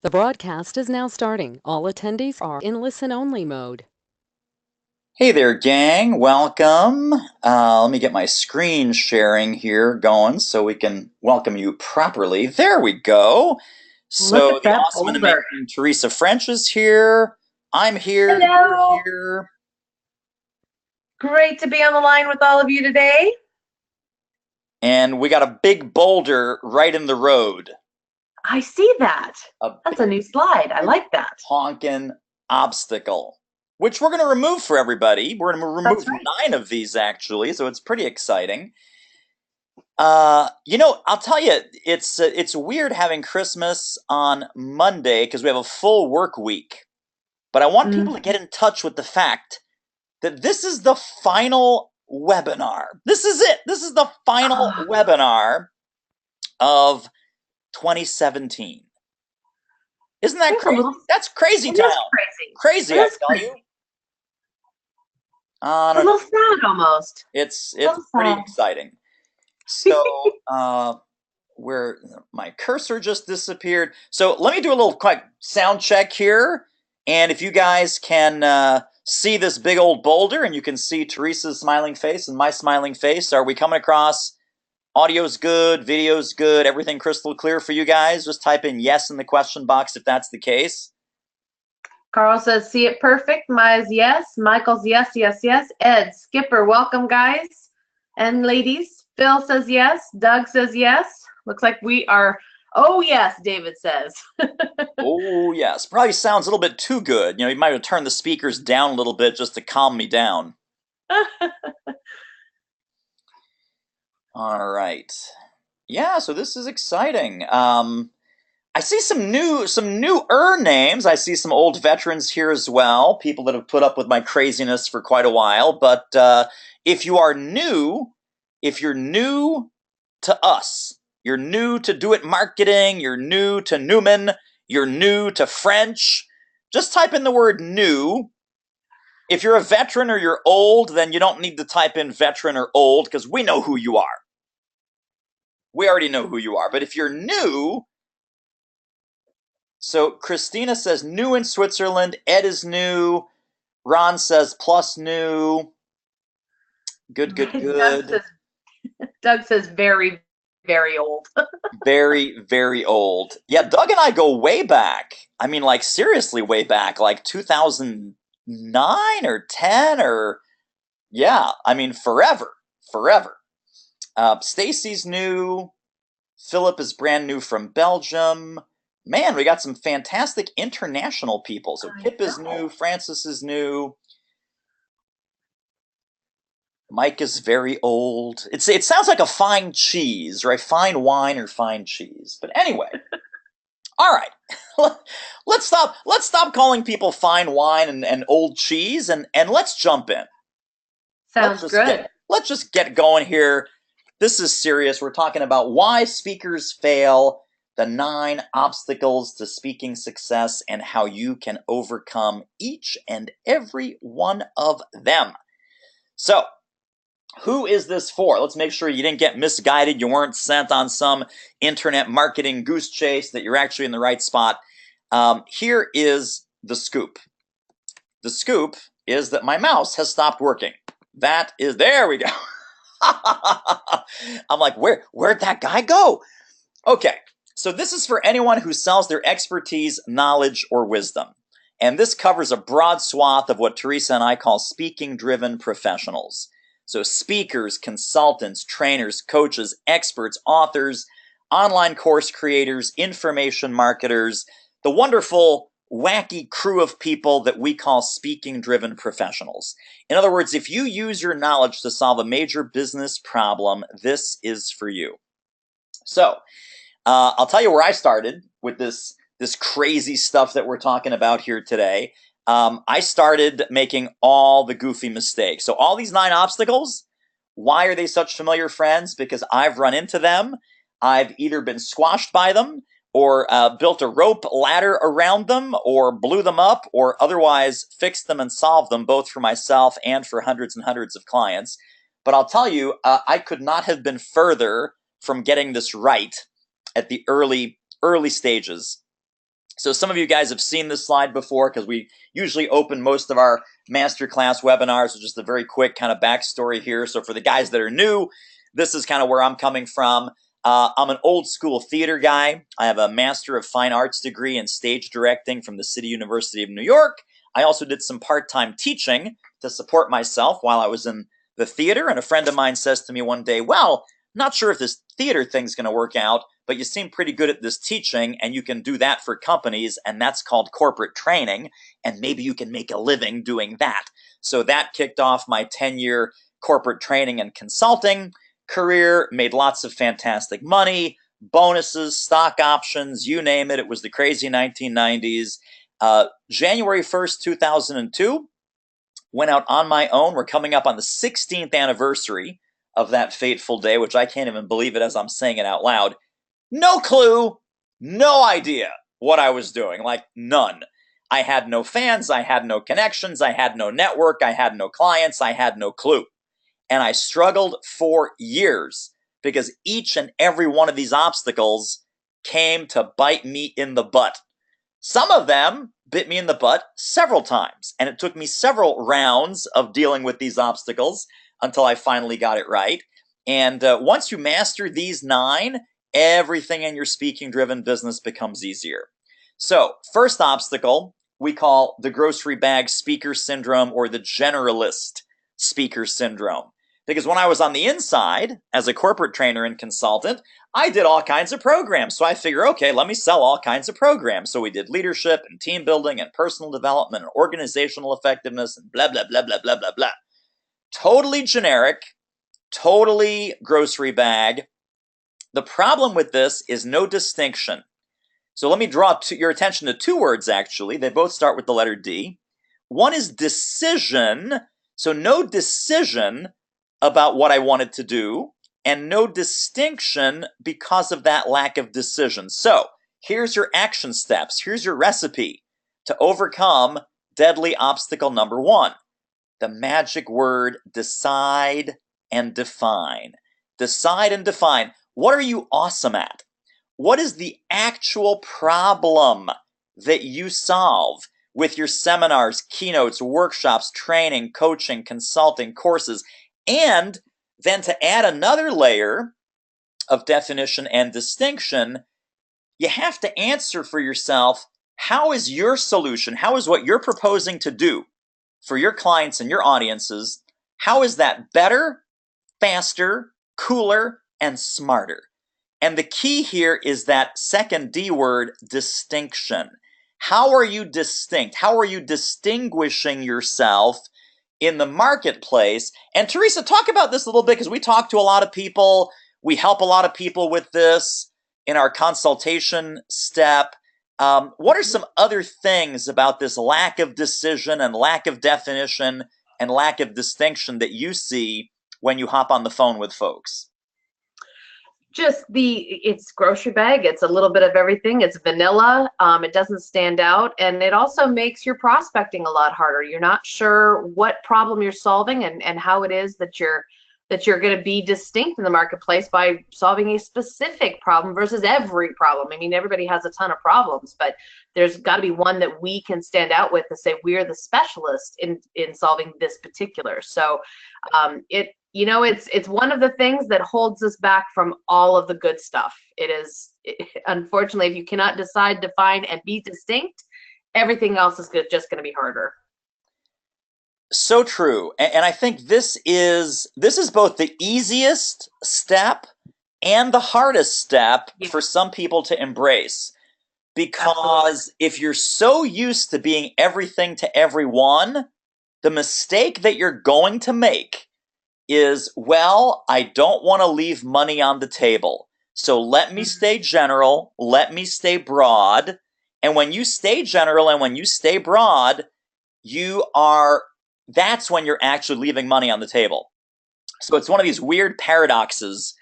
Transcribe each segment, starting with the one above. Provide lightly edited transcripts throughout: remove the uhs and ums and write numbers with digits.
The broadcast is now starting. All attendees are in listen-only mode. Hey there, gang. Welcome. Let me get my screen sharing here going so we can welcome you properly. There we go. Look So at the that awesome and boulder. amazing Teresa French is here. I'm here. You're Hello. here. Great to be on the line with all of you today. And we got a big boulder right in the road. I see that. A That's a new slide. I big like that. honkin' obstacle, which we're going to remove for everybody. We're going to That's remove right. 9 of these actually, so it's pretty exciting. I'll tell you, it's weird having Christmas on Monday because we have a full work week. But I want people to Mm. get in touch with the fact that this is the final webinar. This is it. This is the final Oh, webinar of 2017. Isn't that there's a crazy? little. That's crazy It town. is crazy. It Crazy, I is tell you. crazy. I It's a don't know. little sad almost. It's So pretty sad. exciting. So, where my cursor just disappeared. So let me do a little quick sound check here. And if you guys can see this big old boulder and you can see Teresa's smiling face and my smiling face, are we coming across? Audio's good, video's good, everything crystal clear for you guys? Just type in yes in the question box if that's the case. Carl says, see it perfect. Maya's yes. Michael's yes, yes, yes. Ed, Skipper, welcome, guys and ladies. Phil says yes. Doug says yes. Looks like we are. Oh, yes, David says. Oh, yes. Probably sounds a little bit too good. You might have turned the speakers down a little bit just to calm me down. All right. Yeah, so this is exciting. I see some newer names. I see some old veterans here as well, people that have put up with my craziness for quite a while. But if you are new, if you're new to us, you're new to Do It Marketing, you're new to Newman, you're new to French, just type in the word new. If you're a veteran or you're old, then you don't need to type in veteran or old because we know who you are. We already know who you are. But if you're new, so Christina says new in Switzerland. Ed is new. Ron says plus new. Good, good, Doug good. says Doug says very, very old. Very, very old. Yeah, Doug and I go way back. I mean, like seriously, way back, like 2009 or 10 or yeah. I mean, forever, forever. Stacy's new. Philip is brand new from Belgium. Man, we got some fantastic international people. So I Pip is know. new. Francis is new. Mike is very old. It sounds like a fine cheese, right? Fine wine or fine cheese. But anyway, all right. Let's stop calling people fine wine and old cheese and let's jump in. Let's Sounds just get good. let's just get going here. This is serious. We're talking about why speakers fail, the 9 obstacles to speaking success, and how you can overcome each and every one of them. So, who is this for? Let's make sure you didn't get misguided. You weren't sent on some internet marketing goose chase, that you're actually in the right spot. Here is the scoop. The scoop is that my mouse has stopped working. There we go. I'm like, where'd that guy go? Okay, so this is for anyone who sells their expertise, knowledge, or wisdom. And this covers a broad swath of what Teresa and I call speaking-driven professionals. So speakers, consultants, trainers, coaches, experts, authors, online course creators, information marketers, the wonderful, wacky crew of people that we call speaking-driven professionals. In other words, if you use your knowledge to solve a major business problem, this is for you. So, I'll tell you where I started with this crazy stuff that we're talking about here today. I started making all the goofy mistakes. So all these 9 obstacles, why are they such familiar friends? Because I've run into them. I've either been squashed by them, or built a rope ladder around them, or blew them up, or otherwise fixed them and solved them, both for myself and for hundreds and hundreds of clients. But I'll tell you, I could not have been further from getting this right at the early stages. So some of you guys have seen this slide before because we usually open most of our masterclass webinars with just a very quick kind of backstory here. So for the guys that are new, this is kind of where I'm coming from. I'm an old school theater guy. I have a Master of Fine Arts degree in stage directing from the City University of New York. I also did some part-time teaching to support myself while I was in the theater. And a friend of mine says to me one day, well, I'm not sure if this theater thing's going to work out, but you seem pretty good at this teaching, and you can do that for companies, and that's called corporate training, and maybe you can make a living doing that. So that kicked off my 10-year corporate training and consulting career, made lots of fantastic money, bonuses, stock options, you name it. It was the crazy 1990s. January 1st, 2002, went out on my own. We're coming up on the 16th anniversary of that fateful day, which I can't even believe it as I'm saying it out loud. No clue, no idea what I was doing, like none. I had no fans, I had no connections, I had no network, I had no clients, I had no clue. And I struggled for years because each and every one of these obstacles came to bite me in the butt. Some of them bit me in the butt several times, and it took me several rounds of dealing with these obstacles until I finally got it right. And once you master these 9, everything in your speaking-driven business becomes easier. So, first obstacle we call the grocery bag speaker syndrome or the generalist speaker syndrome. Because when I was on the inside, as a corporate trainer and consultant, I did all kinds of programs. So I figure, okay, let me sell all kinds of programs. So we did leadership and team building and personal development and organizational effectiveness and blah, blah, blah, blah, blah, blah, blah. Totally generic, totally grocery bag. The problem with this is no distinction. So let me draw your attention to 2 words, actually. They both start with the letter D. One is decision, so no decision about what I wanted to do, and no distinction because of that lack of decision. So here's your action steps. Here's your recipe to overcome deadly obstacle number 1. The magic word decide and define. Decide and define. What are you awesome at? What is the actual problem that you solve with your seminars, keynotes, workshops, training, coaching, consulting, courses? And then to add another layer of definition and distinction, you have to answer for yourself, how is your solution, how is what you're proposing to do for your clients and your audiences, how is that better, faster, cooler, and smarter? And the key here is that second D word, distinction. How are you distinct? How are you distinguishing yourself in the marketplace? And Teresa, talk about this a little bit because we talk to a lot of people. We help a lot of people with this in our consultation step. What are some other things about this lack of decision and lack of definition and lack of distinction that you see when you hop on the phone with folks? Just it's grocery bag. It's a little bit of everything. It's vanilla. It doesn't stand out, and it also makes your prospecting a lot harder. You're not sure what problem you're solving and how it is that you're going to be distinct in the marketplace by solving a specific problem versus every problem. I mean, everybody has a ton of problems, but there's got to be one that we can stand out with to say we're the specialist in solving this particular. So it's one of the things that holds us back from all of the good stuff. Unfortunately, if you cannot decide, define, and be distinct, everything else is just going to be harder. So true. And I think this is both the easiest step and the hardest step for some people to embrace. Because if you're so used to being everything to everyone, the mistake that you're going to make is, well, I don't want to leave money on the table. So let me stay general, let me stay broad. And when you stay general and when you stay broad, that's when you're actually leaving money on the table. So it's one of these weird paradoxes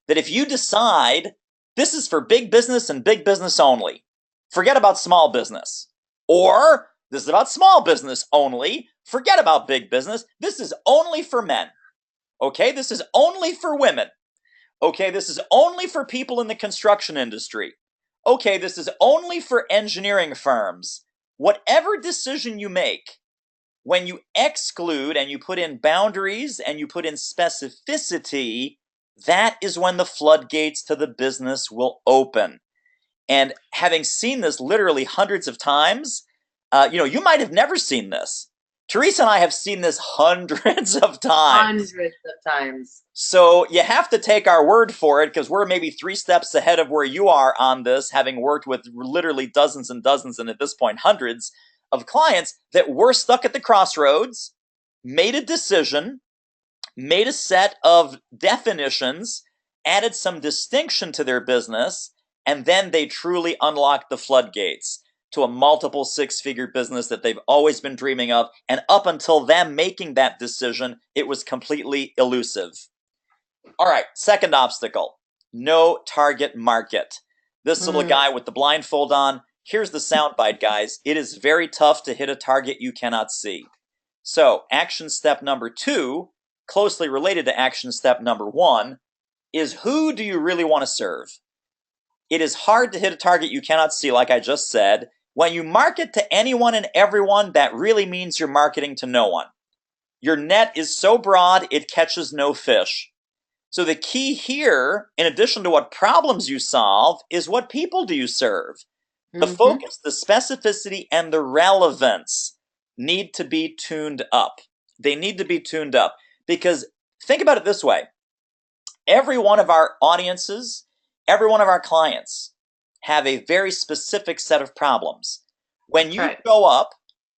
that if you decide this is for big business and big business only, forget about small business. Or this is about small business only, forget about big business. This is only for men. Okay, this is only for women. Okay, this is only for people in the construction industry. okay, this is only for engineering firms. Whatever decision you make, when you exclude and you put in boundaries and you put in specificity, that is when the floodgates to the business will open. And having seen this literally hundreds of times, you might have never seen this. Teresa and I have seen this hundreds of times. Hundreds of times. So you have to take our word for it, because we're maybe 3 steps ahead of where you are on this, having worked with literally dozens and dozens, and at this point hundreds of clients that were stuck at the crossroads, made a decision, made a set of definitions, added some distinction to their business, and then they truly unlocked the floodgates to a multiple 6-figure business that they've always been dreaming of. And up until them making that decision, it was completely elusive. All right, second obstacle, no target market. This little guy with the blindfold on, here's the soundbite, guys. It is very tough to hit a target you cannot see. So action step number 2, closely related to action step number 1, is who do you really want to serve? It is hard to hit a target you cannot see, like I just said. When you market to anyone and everyone, that really means you're marketing to no one. Your net is so broad, it catches no fish. So the key here, in addition to what problems you solve, is what people do you serve? The focus, the specificity, and the relevance need to be tuned up. They need to be tuned up, because think about it this way. Every one of our audiences, every one of our clients have a very specific set of problems. When you go up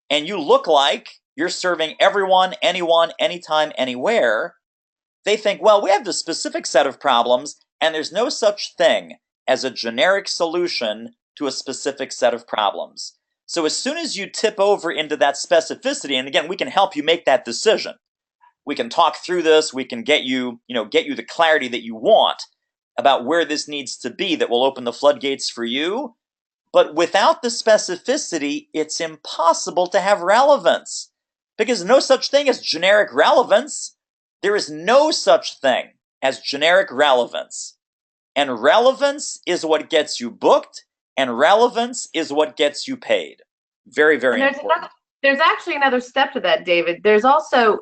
and you look like you're serving everyone, anyone, anytime, anywhere, they think, well, we have the specific set of problems, and there's no such thing as a generic solution to a specific set of problems. So as soon as you tip over into that specificity, and again, we can help you make that decision. We can talk through this. We can get you the clarity that you want about where this needs to be that will open the floodgates for you. But without the specificity, it's impossible to have relevance, because no such thing as generic relevance. There is no such thing as generic relevance. And relevance is what gets you booked, and relevance is what gets you paid. Very, very important. There's actually another step to that, David. There's also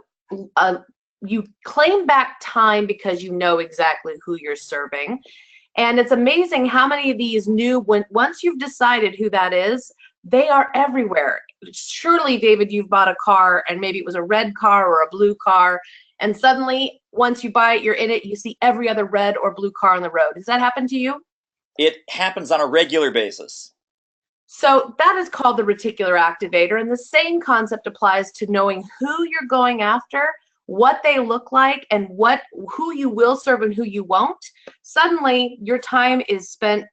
you claim back time because you know exactly who you're serving. And it's amazing how many of these once you've decided who that is, they are everywhere. Surely, David, you've bought a car, and maybe it was a red car or a blue car, and suddenly, once you buy it, you're in it, you see every other red or blue car on the road. Does that happen to you? It happens on a regular basis. So that is called the reticular activator, and the same concept applies to knowing who you're going after, what they look like, and who you will serve and who you won't. Suddenly, your time is spent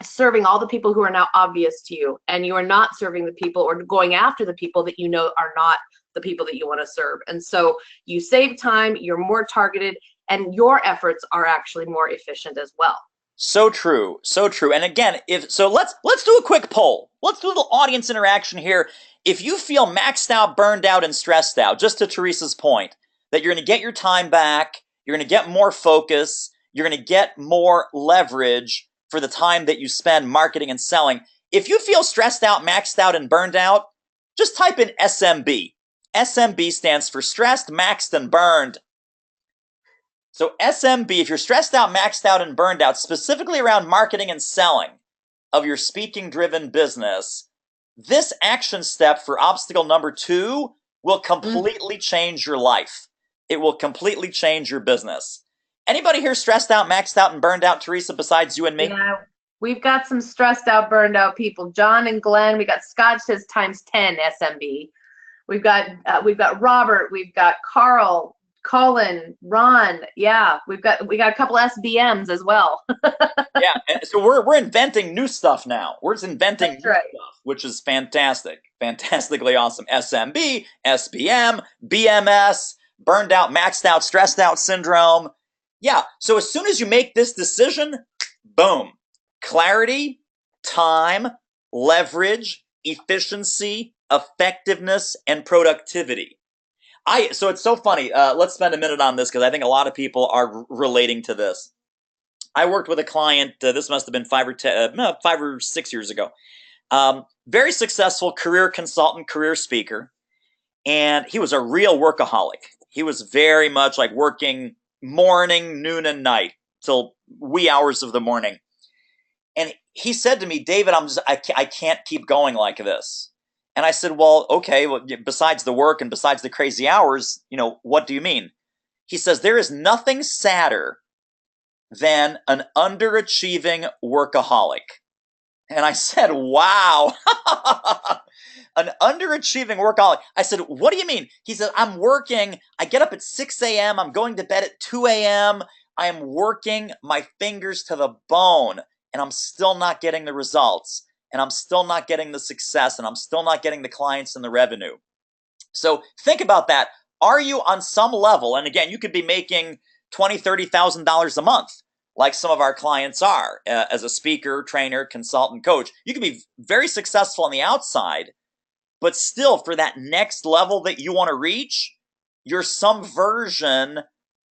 serving all the people who are now obvious to you, and you are not serving the people or going after the people that you know are not the people that you want to serve. And so you save time, you're more targeted, and your efforts are actually more efficient as well. So true, so true. And again, let's do a quick poll. Let's do a little audience interaction here. If you feel maxed out, burned out, and stressed out, just to Teresa's point, that you're going to get your time back, you're going to get more focus, you're going to get more leverage for the time that you spend marketing and selling. If you feel stressed out, maxed out, and burned out, just type in SMB. SMB stands for stressed, maxed, and burned. So SMB, if you're stressed out, maxed out, and burned out, specifically around marketing and selling of your speaking-driven business, this action step for obstacle number 2 will completely change your life. It will completely change your business. Anybody here stressed out, maxed out, and burned out, Teresa, besides you and me? Yeah, we've got some stressed out, burned out people. John and Glenn, we got Scott says times 10 SMB. We've got Robert, we've got Carl, Colin, Ron. Yeah, we got a couple SBMs as well. Yeah, and so we're inventing new stuff now. We're just inventing new stuff, which is fantastic, fantastically awesome. SMB, SBM, BMS, burned out, maxed out, stressed out syndrome. Yeah, so as soon as you make this decision, boom, clarity, time, leverage, efficiency, effectiveness, and productivity. So it's so funny. Let's spend a minute on this, because I think a lot of people are relating to this. I worked with a client, this must have been 5 or 6 years ago. Very successful career consultant, career speaker. And he was a real workaholic. He was very much like working morning, noon, and night till wee hours of the morning. And he said to me, David, I can't keep going like this. And I said, well, okay, well, besides the work and besides the crazy hours, what do you mean? He says, there is nothing sadder than an underachieving workaholic. And I said, wow, an underachieving workaholic. I said, what do you mean? He said, I'm working. I get up at 6 a.m. I'm going to bed at 2 a.m. I am working my fingers to the bone, and I'm still not getting the results, and I'm still not getting the success, and I'm still not getting the clients and the revenue. So think about that. Are you on some level? And again, you could be making $20,000, $30,000 a month, like some of our clients are, as a speaker, trainer, consultant, coach. You can be very successful on the outside, but still for that next level that you want to reach, you're some version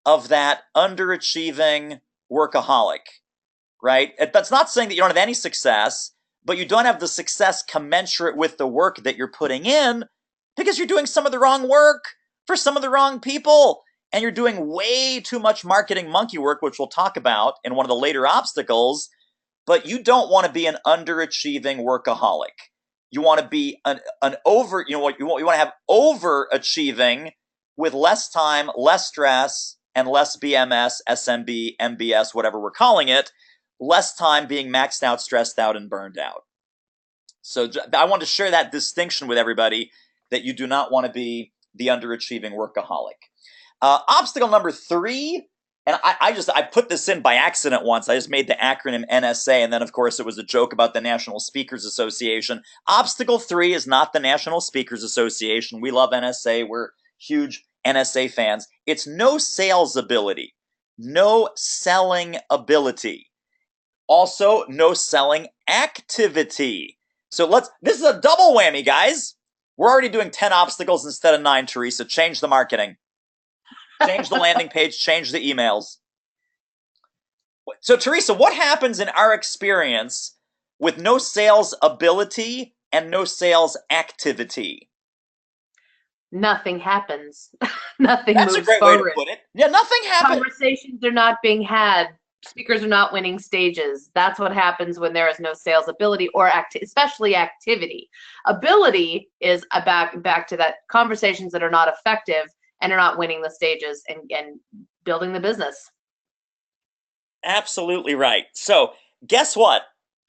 of that underachieving workaholic, right? That's not saying that you don't have any success, but you don't have the success commensurate with the work that you're putting in because you're doing some of the wrong work for some of the wrong people. And you're doing way too much marketing monkey work, which we'll talk about in one of the later obstacles, but you don't want to be an underachieving workaholic. You want to be you want to have overachieving with less time, less stress, and less BMS, SMB, MBS, whatever we're calling it, less time being maxed out, stressed out, and burned out. So I want to share that distinction with everybody, that you do not want to be the underachieving workaholic. Obstacle number 3, and I put this in by accident once. I just made the acronym NSA, and then of course it was a joke about the National Speakers Association. Obstacle 3 is not the National Speakers Association. We love NSA. We're huge NSA fans. It's no sales ability, no selling ability. Also, no selling activity. So this is a double whammy, guys. We're already doing 10 obstacles instead of 9, Teresa. Change the marketing. Change the landing page, change the emails. So, Teresa, what happens in our experience with no sales ability and no sales activity? Nothing happens. Nothing That's moves a great forward. way to put it. Yeah, nothing happens. Conversations are not being had. Speakers are not winning stages. That's what happens when there is no sales ability or especially activity. Ability is back to that, conversations that are not effective and are not winning the stages and building the business. Absolutely right. So guess what?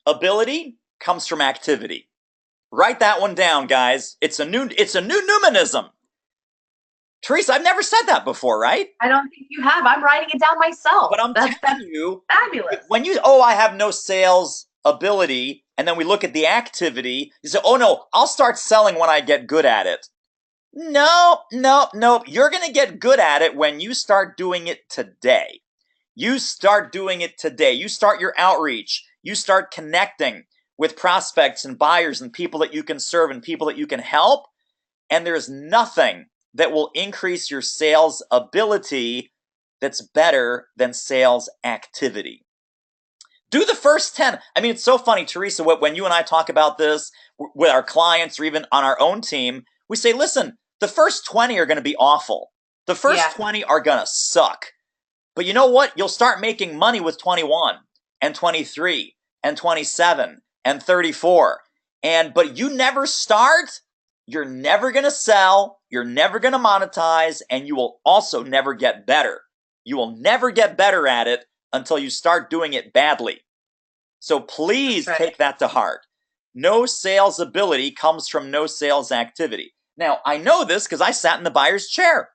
Ability comes from activity. Write that one down, guys. It's a new numenism. Teresa, I've never said that before, right? I don't think you have. I'm writing it down myself. But I'm telling you, fabulous. When I have no sales ability, and then we look at the activity, you say, oh no, I'll start selling when I get good at it. No. You're going to get good at it when you start doing it today. You start doing it today. You start your outreach. You start connecting with prospects and buyers and people that you can serve and people that you can help. And there's nothing that will increase your sales ability that's better than sales activity. Do the first 10. I mean, it's so funny, Teresa, when you and I talk about this with our clients or even on our own team, we say, listen, the first 20 are going to be awful. The first 20 are going to suck. But you know what? You'll start making money with 21 and 23 and 27 and 34. But you never start, you're never going to sell, you're never going to monetize, and you will also never get better. You will never get better at it until you start doing it badly. So please take that to heart. No sales ability comes from no sales activity. Now, I know this because I sat in the buyer's chair.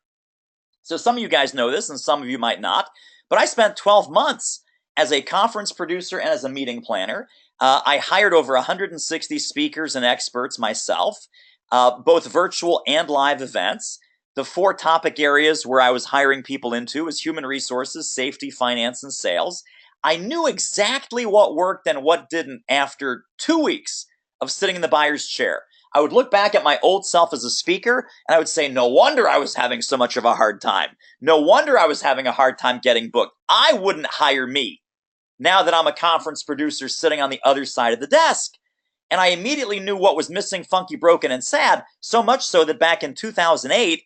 So some of you guys know this and some of you might not, but I spent 12 months as a conference producer and as a meeting planner. I hired over 160 speakers and experts myself, both virtual and live events. The 4 topic areas where I was hiring people into was human resources, safety, finance, and sales. I knew exactly what worked and what didn't after 2 weeks of sitting in the buyer's chair. I would look back at my old self as a speaker and I would say, no wonder I was having so much of a hard time. No wonder I was having a hard time getting booked. I wouldn't hire me. now that I'm a conference producer sitting on the other side of the desk. And I immediately knew what was missing, funky, broken, and sad, so much so that back in 2008,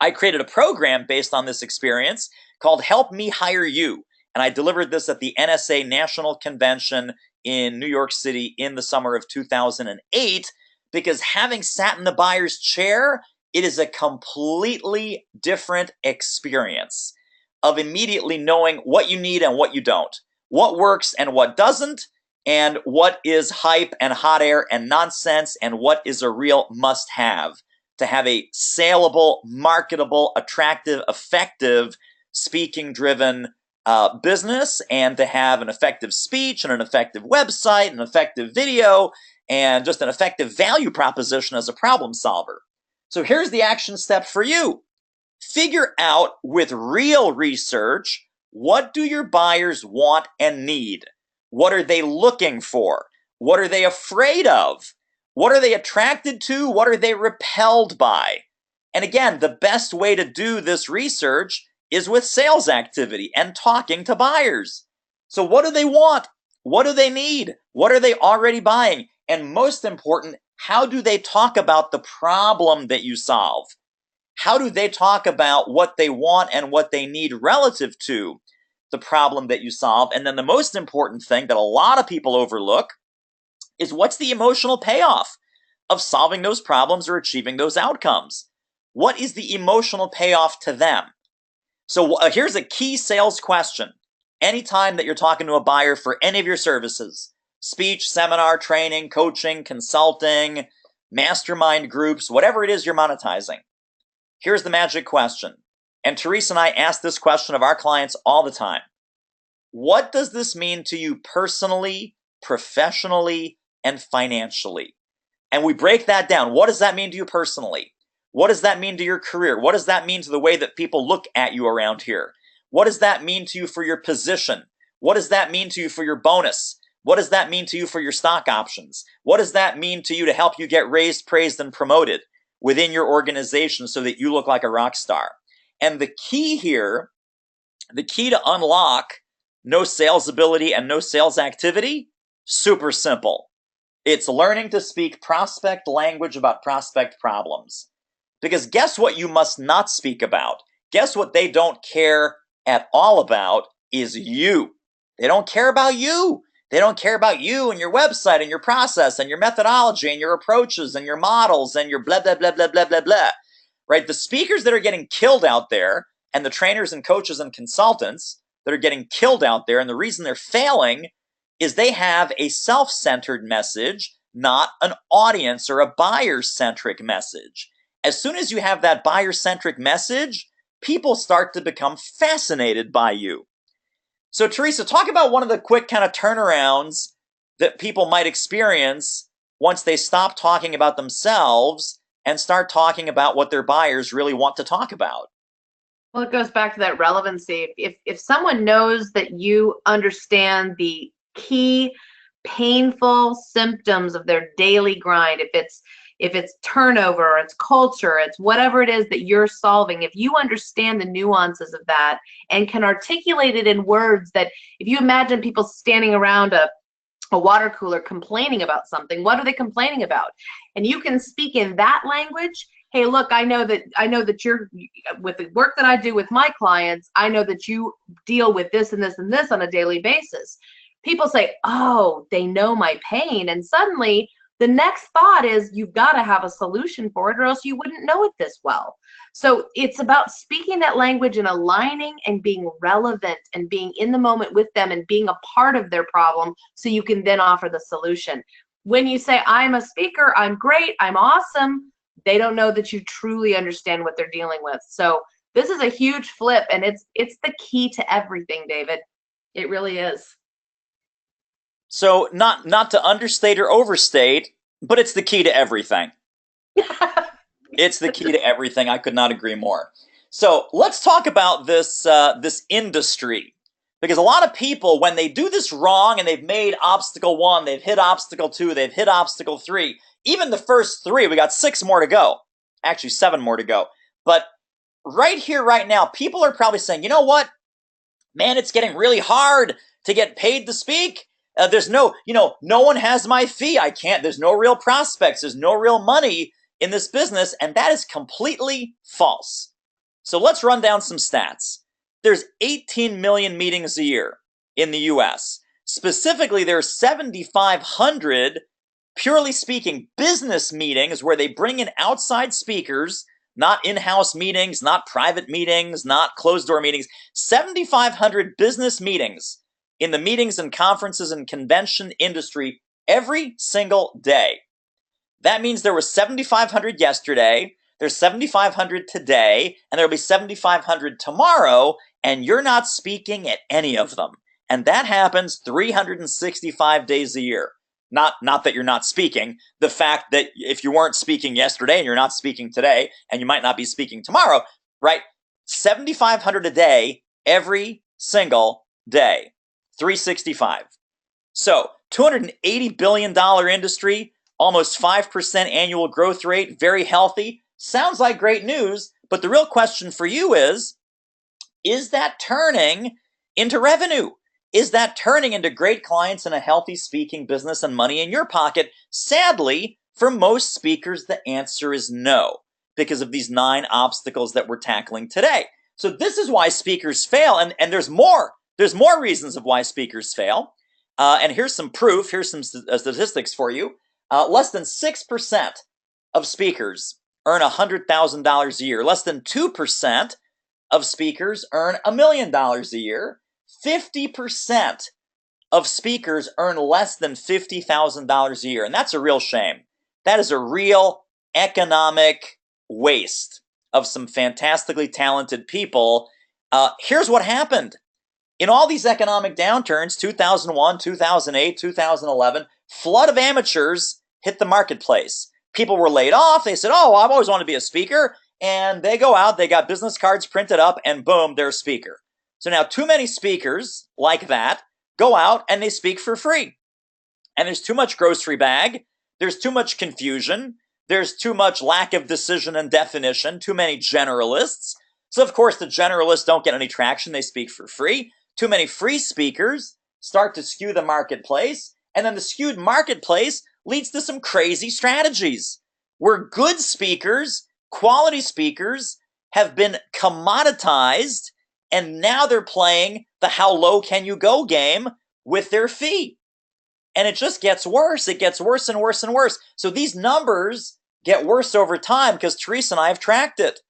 I created a program based on this experience called Help Me Hire You. And I delivered this at the NSA National Convention in New York City in the summer of 2008, because having sat in the buyer's chair, it is a completely different experience of immediately knowing what you need and what you don't, what works and what doesn't, and what is hype and hot air and nonsense, and what is a real must-have to have a saleable, marketable, attractive, effective, speaking-driven business, and to have an effective speech and an effective website, an effective video, and just an effective value proposition as a problem solver. So here's the action step for you. Figure out with real research, what do your buyers want and need? What are they looking for? What are they afraid of? What are they attracted to? What are they repelled by? And again, the best way to do this research is with sales activity and talking to buyers. So what do they want? What do they need? What are they already buying? And most important, how do they talk about the problem that you solve? How do they talk about what they want and what they need relative to the problem that you solve? And then the most important thing that a lot of people overlook is, what's the emotional payoff of solving those problems or achieving those outcomes? What is the emotional payoff to them? So here's a key sales question. Anytime that you're talking to a buyer for any of your services, speech, seminar, training, coaching, consulting, mastermind groups, whatever it is you're monetizing, here's the magic question. And Teresa and I ask this question of our clients all the time. What does this mean to you personally, professionally, and financially? And we break that down. What does that mean to you personally? What does that mean to your career? What does that mean to the way that people look at you around here? What does that mean to you for your position? What does that mean to you for your bonus? What does that mean to you for your stock options? What does that mean to you to help you get raised, praised, and promoted within your organization so that you look like a rock star? And the key here, the key to unlock no sales ability and no sales activity, super simple. It's learning to speak prospect language about prospect problems. Because guess what you must not speak about? Guess what they don't care at all about is you. They don't care about you. They don't care about you and your website and your process and your methodology and your approaches and your models and your blah, blah, blah, blah, blah, blah, blah. Right? The speakers that are getting killed out there, and the trainers and coaches and consultants that are getting killed out there, and the reason they're failing is they have a self-centered message, not an audience or a buyer-centric message. As soon as you have that buyer-centric message, people start to become fascinated by you. So Teresa, talk about one of the quick kind of turnarounds that people might experience once they stop talking about themselves and start talking about what their buyers really want to talk about. Well, it goes back to that relevancy. If someone knows that you understand the key painful symptoms of their daily grind, if it's turnover, or it's culture, it's whatever it is that you're solving, if you understand the nuances of that and can articulate it in words that, if you imagine people standing around a water cooler complaining about something, what are they complaining about? And you can speak in that language. Hey, look, I know that you're, with the work that I do with my clients, I know that you deal with this and this and this on a daily basis. People say, oh, they know my pain. And suddenly the next thought is, you've got to have a solution for it, or else you wouldn't know it this well. So it's about speaking that language and aligning and being relevant and being in the moment with them and being a part of their problem, so you can then offer the solution. When you say, I'm a speaker, I'm great, I'm awesome, they don't know that you truly understand what they're dealing with. So this is a huge flip, and it's the key to everything, David. It really is. So not to understate or overstate, but it's the key to everything. It's the key to everything. I could not agree more. So let's talk about this industry, because a lot of people, when they do this wrong and they've made obstacle 1, they've hit obstacle 2, they've hit obstacle 3, even the first 3, we got 6 more to go. Actually, 7 more to go. But right here, right now, people are probably saying, you know what? Man, it's getting really hard to get paid to speak. There's no one has my fee. There's no real prospects. There's no real money in this business. And that is completely false. So let's run down some stats. There's 18 million meetings a year in the US. Specifically, there are 7,500, purely speaking, business meetings where they bring in outside speakers, not in-house meetings, not private meetings, not closed-door meetings. 7,500 business meetings in the meetings and conferences and convention industry every single day. That means there was 7,500 yesterday, there's 7,500 today, and there'll be 7,500 tomorrow, and you're not speaking at any of them. And that happens 365 days a year. Not that you're not speaking, the fact that if you weren't speaking yesterday and you're not speaking today, and you might not be speaking tomorrow, right? 7,500 a day, every single day, 365. So $280 billion industry, almost 5% annual growth rate, very healthy. Sounds like great news, but the real question for you is that turning into revenue? Is that turning into great clients and a healthy speaking business and money in your pocket? Sadly, for most speakers, the answer is no, because of these 9 obstacles that we're tackling today. So this is why speakers fail, and there's more. There's more reasons of why speakers fail. And here's some proof. Here's some statistics for you. Less than 6% of speakers earn $100,000 a year. Less than 2% of speakers earn $1 million a year. 50% of speakers earn less than $50,000 a year. And that's a real shame. That is a real economic waste of some fantastically talented people. Here's what happened. In all these economic downturns, 2001, 2008, 2011, flood of amateurs hit the marketplace. People were laid off. They said, oh, I've always wanted to be a speaker. And they go out, they got business cards printed up, and boom, they're a speaker. So now too many speakers like that go out and they speak for free. And there's too much grocery bag. There's too much confusion. There's too much lack of decision and definition. Too many generalists. So of course the generalists don't get any traction. They speak for free. Too many free speakers start to skew the marketplace. And then the skewed marketplace leads to some crazy strategies where good speakers, quality speakers, have been commoditized. And now they're playing the how low can you go game with their fee. And it just gets worse. It gets worse and worse and worse. So these numbers get worse over time because Teresa and I have tracked it.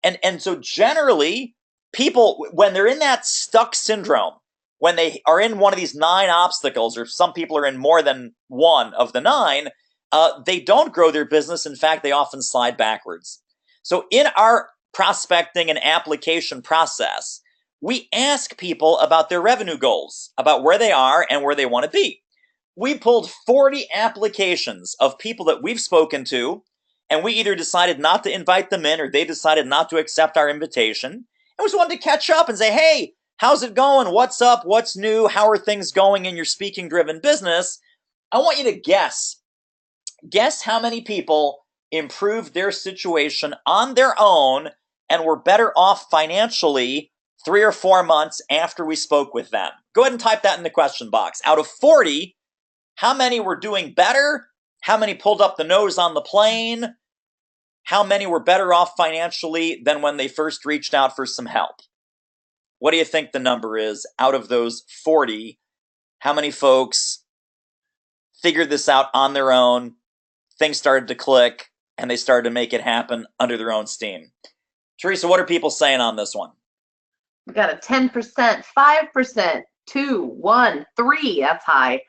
And so generally, people, when they're in that stuck syndrome, when they are in one of these 9 obstacles, or some people are in more than one of the 9, they don't grow their business. In fact, they often slide backwards. So in our prospecting and application process, we ask people about their revenue goals, about where they are and where they want to be. We pulled 40 applications of people that we've spoken to, and we either decided not to invite them in or they decided not to accept our invitation. And we just wanted to catch up and say, hey, how's it going? What's up? What's new? How are things going in your speaking-driven business? I want you to guess. Guess how many people improved their situation on their own and were better off financially 3 or 4 months after we spoke with them. Go ahead and type that in the question box. Out of 40, how many were doing better? How many pulled up the nose on the plane? How many were better off financially than when they first reached out for some help? What do you think the number is? Out of those 40, how many folks figured this out on their own, things started to click, and they started to make it happen under their own steam? Teresa, what are people saying on this one? We got a 10%, 5%, 2, 1, 3. That's high.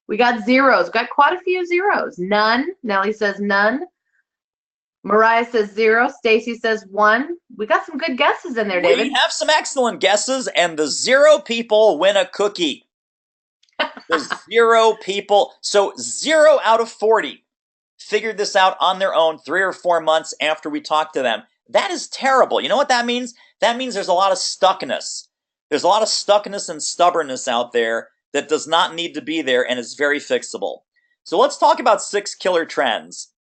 We got zeros. Got quite a few zeros. None. Nellie says none. Mariah says 0. Stacy says 1. We got some good guesses in there, David. We have some excellent guesses, and the 0 people win a cookie. The 0 people. So 0 out of 40 figured this out on their own 3 or 4 months after we talked to them. That is terrible. You know what that means? That means there's a lot of stuckness. There's a lot of stuckness and stubbornness out there that does not need to be there and is very fixable. So let's talk about 6 killer trends.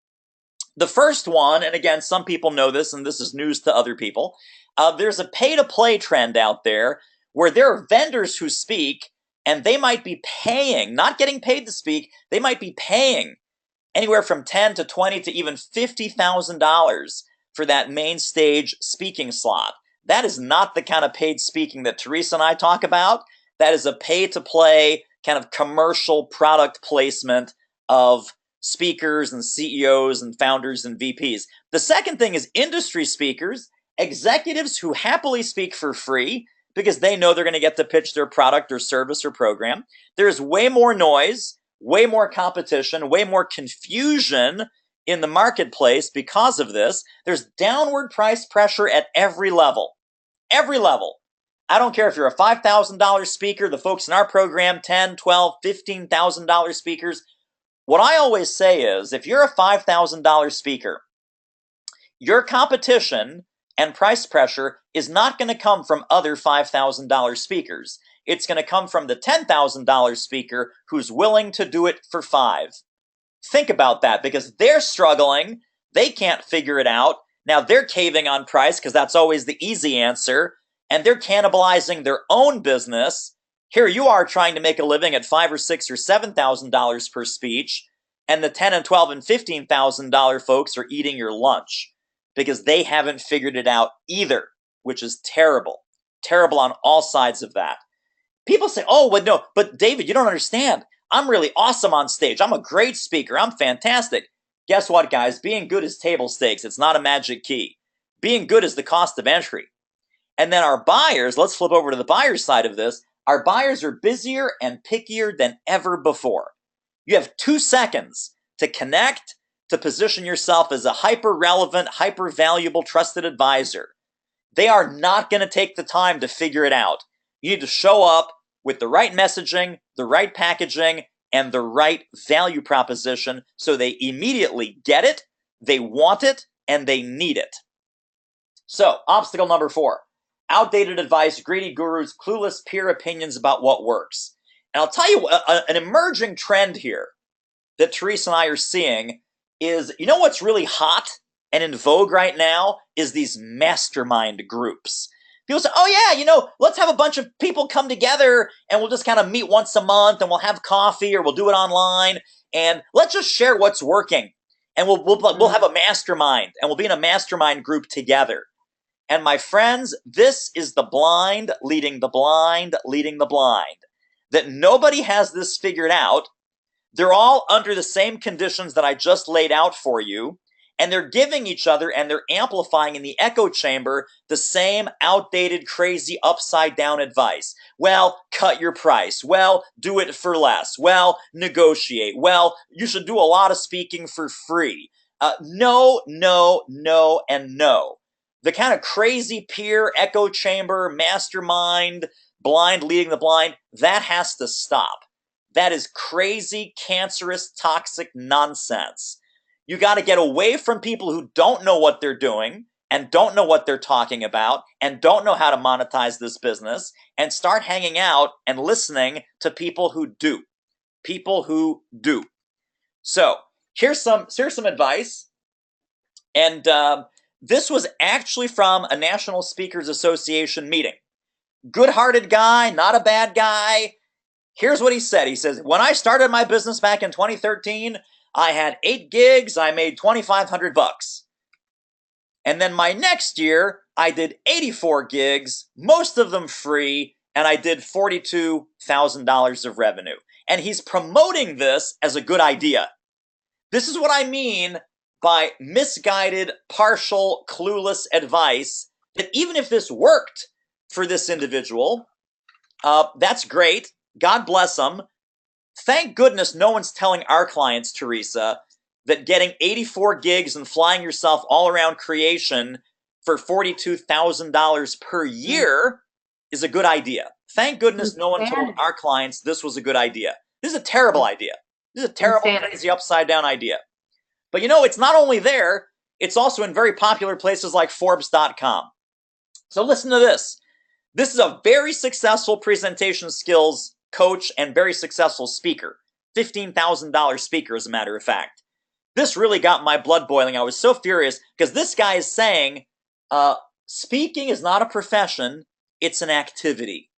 The first one, and again, some people know this, and this is news to other people, there's a pay-to-play trend out there where there are vendors who speak and they might be paying, not getting paid to speak, they might be paying anywhere from $10 to $20 to even $50,000 for that main stage speaking slot. That is not the kind of paid speaking that Teresa and I talk about. That is a pay-to-play kind of commercial product placement of speakers and CEOs and founders and VPs. The second thing is industry speakers, executives who happily speak for free because they know they're going to get to pitch their product or service or program. There's way more noise, way more competition, way more confusion in the marketplace because of this. There's downward price pressure at every level. Every level. I don't care if you're a $5,000 speaker, the folks in our program, $10,000, $12,000, $15,000 speakers. What I always say is, if you're a $5,000 speaker, your competition and price pressure is not going to come from other $5,000 speakers. It's going to come from the $10,000 speaker who's willing to do it for $5,000. Think about that, because they're struggling. They can't figure it out. Now they're caving on price because that's always the easy answer, and they're cannibalizing their own business. Here you are trying to make a living at $5,000 or $6,000 or $7,000 per speech, and the $10,000 and $12,000 and $15,000 folks are eating your lunch because they haven't figured it out either, which is terrible. Terrible on all sides of that. People say, oh, well, no, but David, you don't understand. I'm really awesome on stage. I'm a great speaker. I'm fantastic. Guess what, guys? Being good is table stakes. It's not a magic key. Being good is the cost of entry. And then our buyers, let's flip over to the buyer's side of this. Our buyers are busier and pickier than ever before. You have 2 seconds to connect, to position yourself as a hyper-relevant, hyper-valuable, trusted advisor. They are not going to take the time to figure it out. You need to show up with the right messaging, the right packaging, and the right value proposition so they immediately get it, they want it, and they need it. So, obstacle number 4. Outdated advice, greedy gurus, clueless peer opinions about what works. And I'll tell you an emerging trend here that Teresa and I are seeing is, you know what's really hot and in vogue right now is these mastermind groups. People say, oh yeah, let's have a bunch of people come together and we'll just kind of meet once a month and we'll have coffee or we'll do it online and let's just share what's working. And we'll have a mastermind and we'll be in a mastermind group together. And my friends, this is the blind leading the blind leading the blind. That nobody has this figured out. They're all under the same conditions that I just laid out for you. And they're giving each other and they're amplifying in the echo chamber the same outdated, crazy, upside down advice. Well, cut your price. Well, do it for less. Well, negotiate. Well, you should do a lot of speaking for free. No, no, no, and no. The kind of crazy peer, echo chamber, mastermind, blind leading the blind, that has to stop. That is crazy, cancerous, toxic nonsense. You got to get away from people who don't know what they're doing and don't know what they're talking about and don't know how to monetize this business and start hanging out and listening to people who do. People who do. So here's some advice. And this was actually from a National Speakers Association meeting. Good-hearted guy, not a bad guy. Here's what he said. He says, when I started my business back in 2013, I had 8 gigs, I made $2,500. And then my next year, I did 84 gigs, most of them free, and I did $42,000 of revenue. And he's promoting this as a good idea. This is what I mean by misguided, partial, clueless advice, that even if this worked for this individual, that's great. God bless them. Thank goodness no one's telling our clients, Teresa, that getting 84 gigs and flying yourself all around creation for $42,000 per year is a good idea. Thank goodness no one told our clients this was a good idea. This is a terrible idea. This is a terrible, crazy, upside down idea. But it's not only there, it's also in very popular places like Forbes.com. So listen to this. This is a very successful presentation skills coach and very successful speaker. $15,000 speaker, as a matter of fact. This really got my blood boiling. I was so furious because this guy is saying, speaking is not a profession, it's an activity.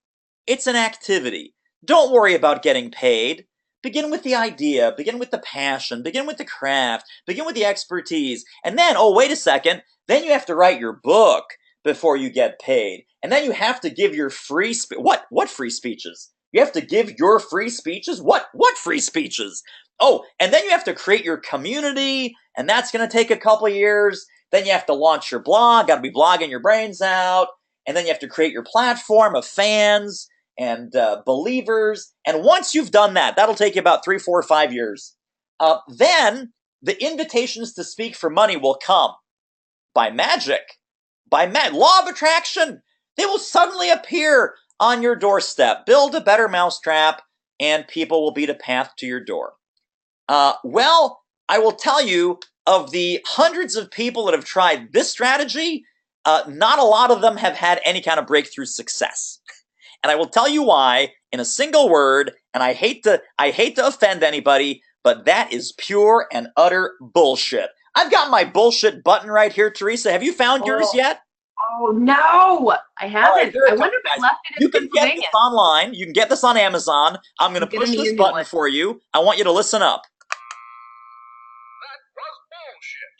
It's an activity. Don't worry about getting paid. Begin with the idea, begin with the passion, begin with the craft, begin with the expertise, and then, oh, wait a second, then you have to write your book before you get paid. And then you have to give your free what free speeches? You have to give your free speeches? What free speeches? Oh, and then you have to create your community, and that's going to take a couple years. Then you have to launch your blog, got to be blogging your brains out, and then you have to create your platform of fans and believers. And once you've done that, that'll take you about 3, 4, 5 years. Then the invitations to speak for money will come by magic, law of attraction. They will suddenly appear on your doorstep. Build a better mousetrap, and people will beat a path to your door. Well, I will tell you, of the hundreds of people that have tried this strategy, not a lot of them have had any kind of breakthrough success. And I will tell you why in a single word, and I hate to offend anybody, but that is pure and utter bullshit. I've got my bullshit button right here, Teresa. Have you found yours yet? Oh, no, I haven't. Right, I wonder if I left it in you can Pennsylvania. get this online. You can get this on Amazon. I'm going to push this button for you. I want you to listen up. That was bullshit.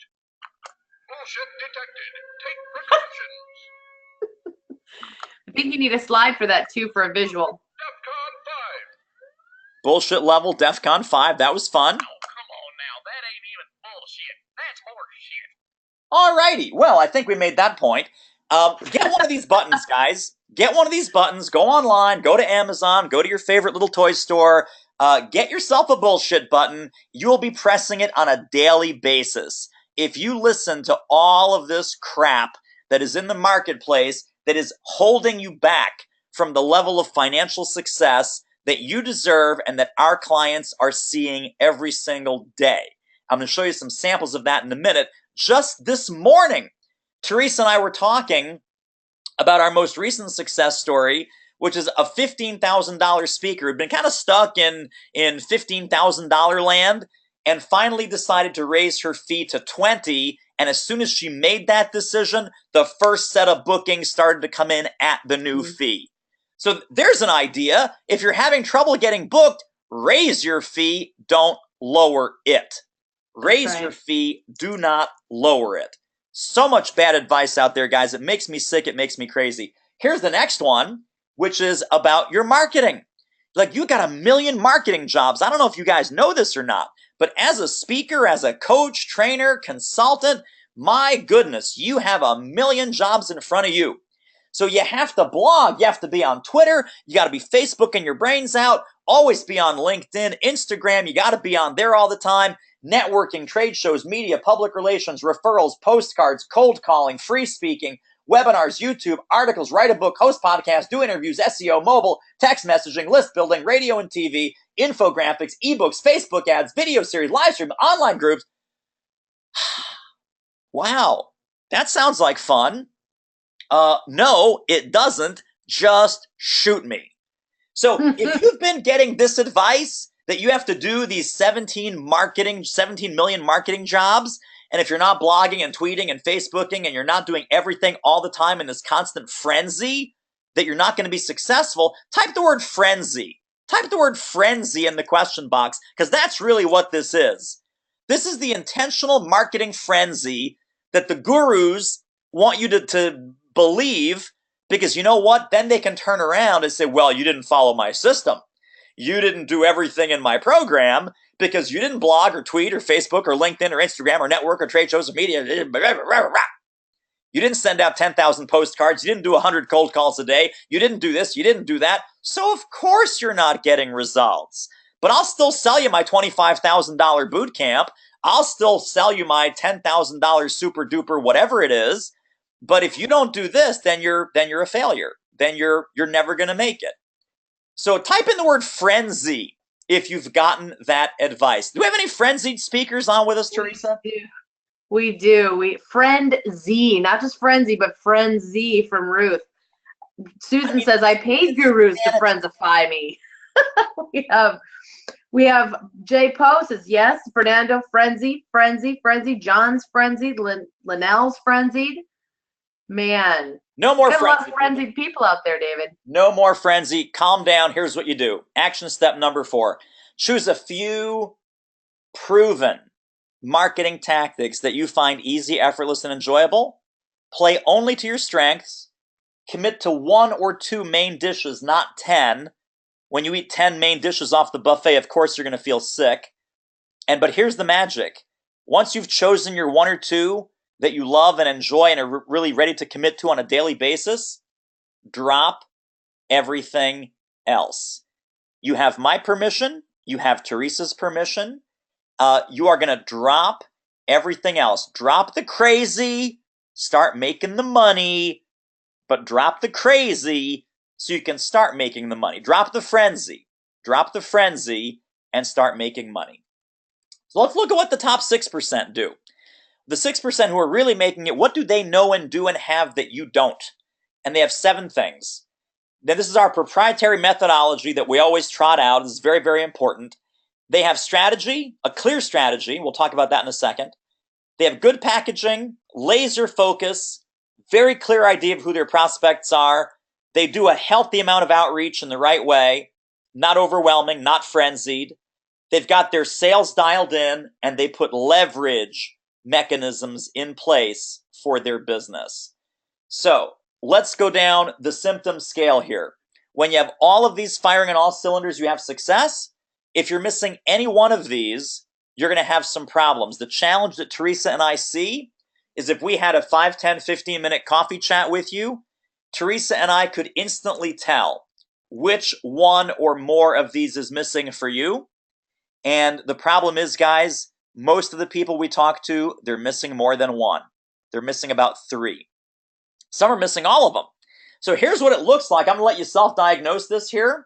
Bullshit detected. Take precautions. I think you need a slide for that, too, for a visual. DEFCON 5. Bullshit level, DEFCON 5. That was fun. Oh, come on now. That ain't even bullshit. That's horseshit. Alrighty. Well, I think we made that point. Get one of these buttons, guys. Get one of these buttons. Go online. Go to Amazon. Go to your favorite little toy store. Get yourself a bullshit button. You will be pressing it on a daily basis. If you listen to all of this crap that is in the marketplace that is holding you back from the level of financial success that you deserve and that our clients are seeing every single day. I'm going to show you some samples of that in a minute. Just this morning, Teresa and I were talking about our most recent success story, which is a $15,000 speaker who'd been kind of stuck in $15,000 land and finally decided to raise her fee to $20,000. And as soon as she made that decision, the first set of bookings started to come in at the new fee. So there's an idea. If you're having trouble getting booked, raise your fee, don't lower it. Raise your fee, do not lower it. So much bad advice out there, guys. It makes me sick. It makes me crazy. Here's the next one, which is about your marketing. Like, you got a million marketing jobs. I don't know if you guys know this or not, but as a speaker, as a coach, trainer, consultant, my goodness, you have a million jobs in front of you. So you have to blog, you have to be on Twitter, you got to be Facebooking your brains out, always be on LinkedIn, Instagram, you got to be on there all the time, networking, trade shows, media, public relations, referrals, postcards, cold calling, free speaking, webinars, YouTube, articles, write a book, host podcasts, do interviews, SEO, mobile, text messaging, list building, radio and TV, infographics, ebooks, Facebook ads, video series, live stream, online groups. Wow, that sounds like fun. No, it doesn't. Just shoot me. So if you've been getting this advice that you have to do these 17 million marketing jobs, and if you're not blogging and tweeting and Facebooking and you're not doing everything all the time in this constant frenzy, that you're not going to be successful, type the word frenzy. Type the word frenzy in the question box, because that's really what this is. This is the intentional marketing frenzy that the gurus want you to believe, because you know what? Then they can turn around and say, well, you didn't follow my system. You didn't do everything in my program because you didn't blog or tweet or Facebook or LinkedIn or Instagram or network or trade shows or media. You didn't send out 10,000 postcards. You didn't do 100 cold calls a day. You didn't do this. You didn't do that. So of course you're not getting results. But I'll still sell you my $25,000 boot camp. I'll still sell you my $10,000 super duper whatever it is. But if you don't do this, then you're a failure. Then you're never going to make it. So type in the word frenzy if you've gotten that advice. Do we have any frenzied speakers on with us, Teresa? We do. Friend Z, not just frenzy, but friend Z from Ruth. Susan says, I paid gurus to friendify me. We have Jay Poe says, yes. Fernando, frenzy. John's frenzied. Linnell's frenzied. Man. No more Got a lot frenzy. of frenzied people out there, David. No more frenzy. Calm down. Here's what you do. Action step number 4. Choose a few proven marketing tactics that you find easy, effortless, and enjoyable. Play only to your strengths. Commit to 1 or 2 main dishes, not 10. When you eat 10 main dishes off the buffet, of course you're going to feel sick. But here's the magic. Once you've chosen your 1 or 2 that you love and enjoy and are really ready to commit to on a daily basis, drop everything else. You have my permission. You have Teresa's permission. You are going to drop everything else. Drop the crazy. Start making the money. But drop the crazy so you can start making the money. Drop the frenzy. Drop the frenzy and start making money. So let's look at what the top 6% do. The 6% who are really making it, what do they know and do and have that you don't? And they have 7 things. Now, this is our proprietary methodology that we always trot out. This is very, very important. They have strategy, a clear strategy. We'll talk about that in a second. They have good packaging, laser focus, very clear idea of who their prospects are. They do a healthy amount of outreach in the right way, not overwhelming, not frenzied. They've got their sales dialed in, and they put leverage mechanisms in place for their business. So let's go down the symptom scale here. When you have all of these firing on all cylinders, you have success. If you're missing any one of these, you're going to have some problems. The challenge that Teresa and I see is if we had a 5, 10, 15-minute coffee chat with you, Teresa and I could instantly tell which one or more of these is missing for you. And the problem is, guys, most of the people we talk to, they're missing more than one. They're missing about 3. Some are missing all of them. So here's what it looks like. I'm going to let you self-diagnose this here.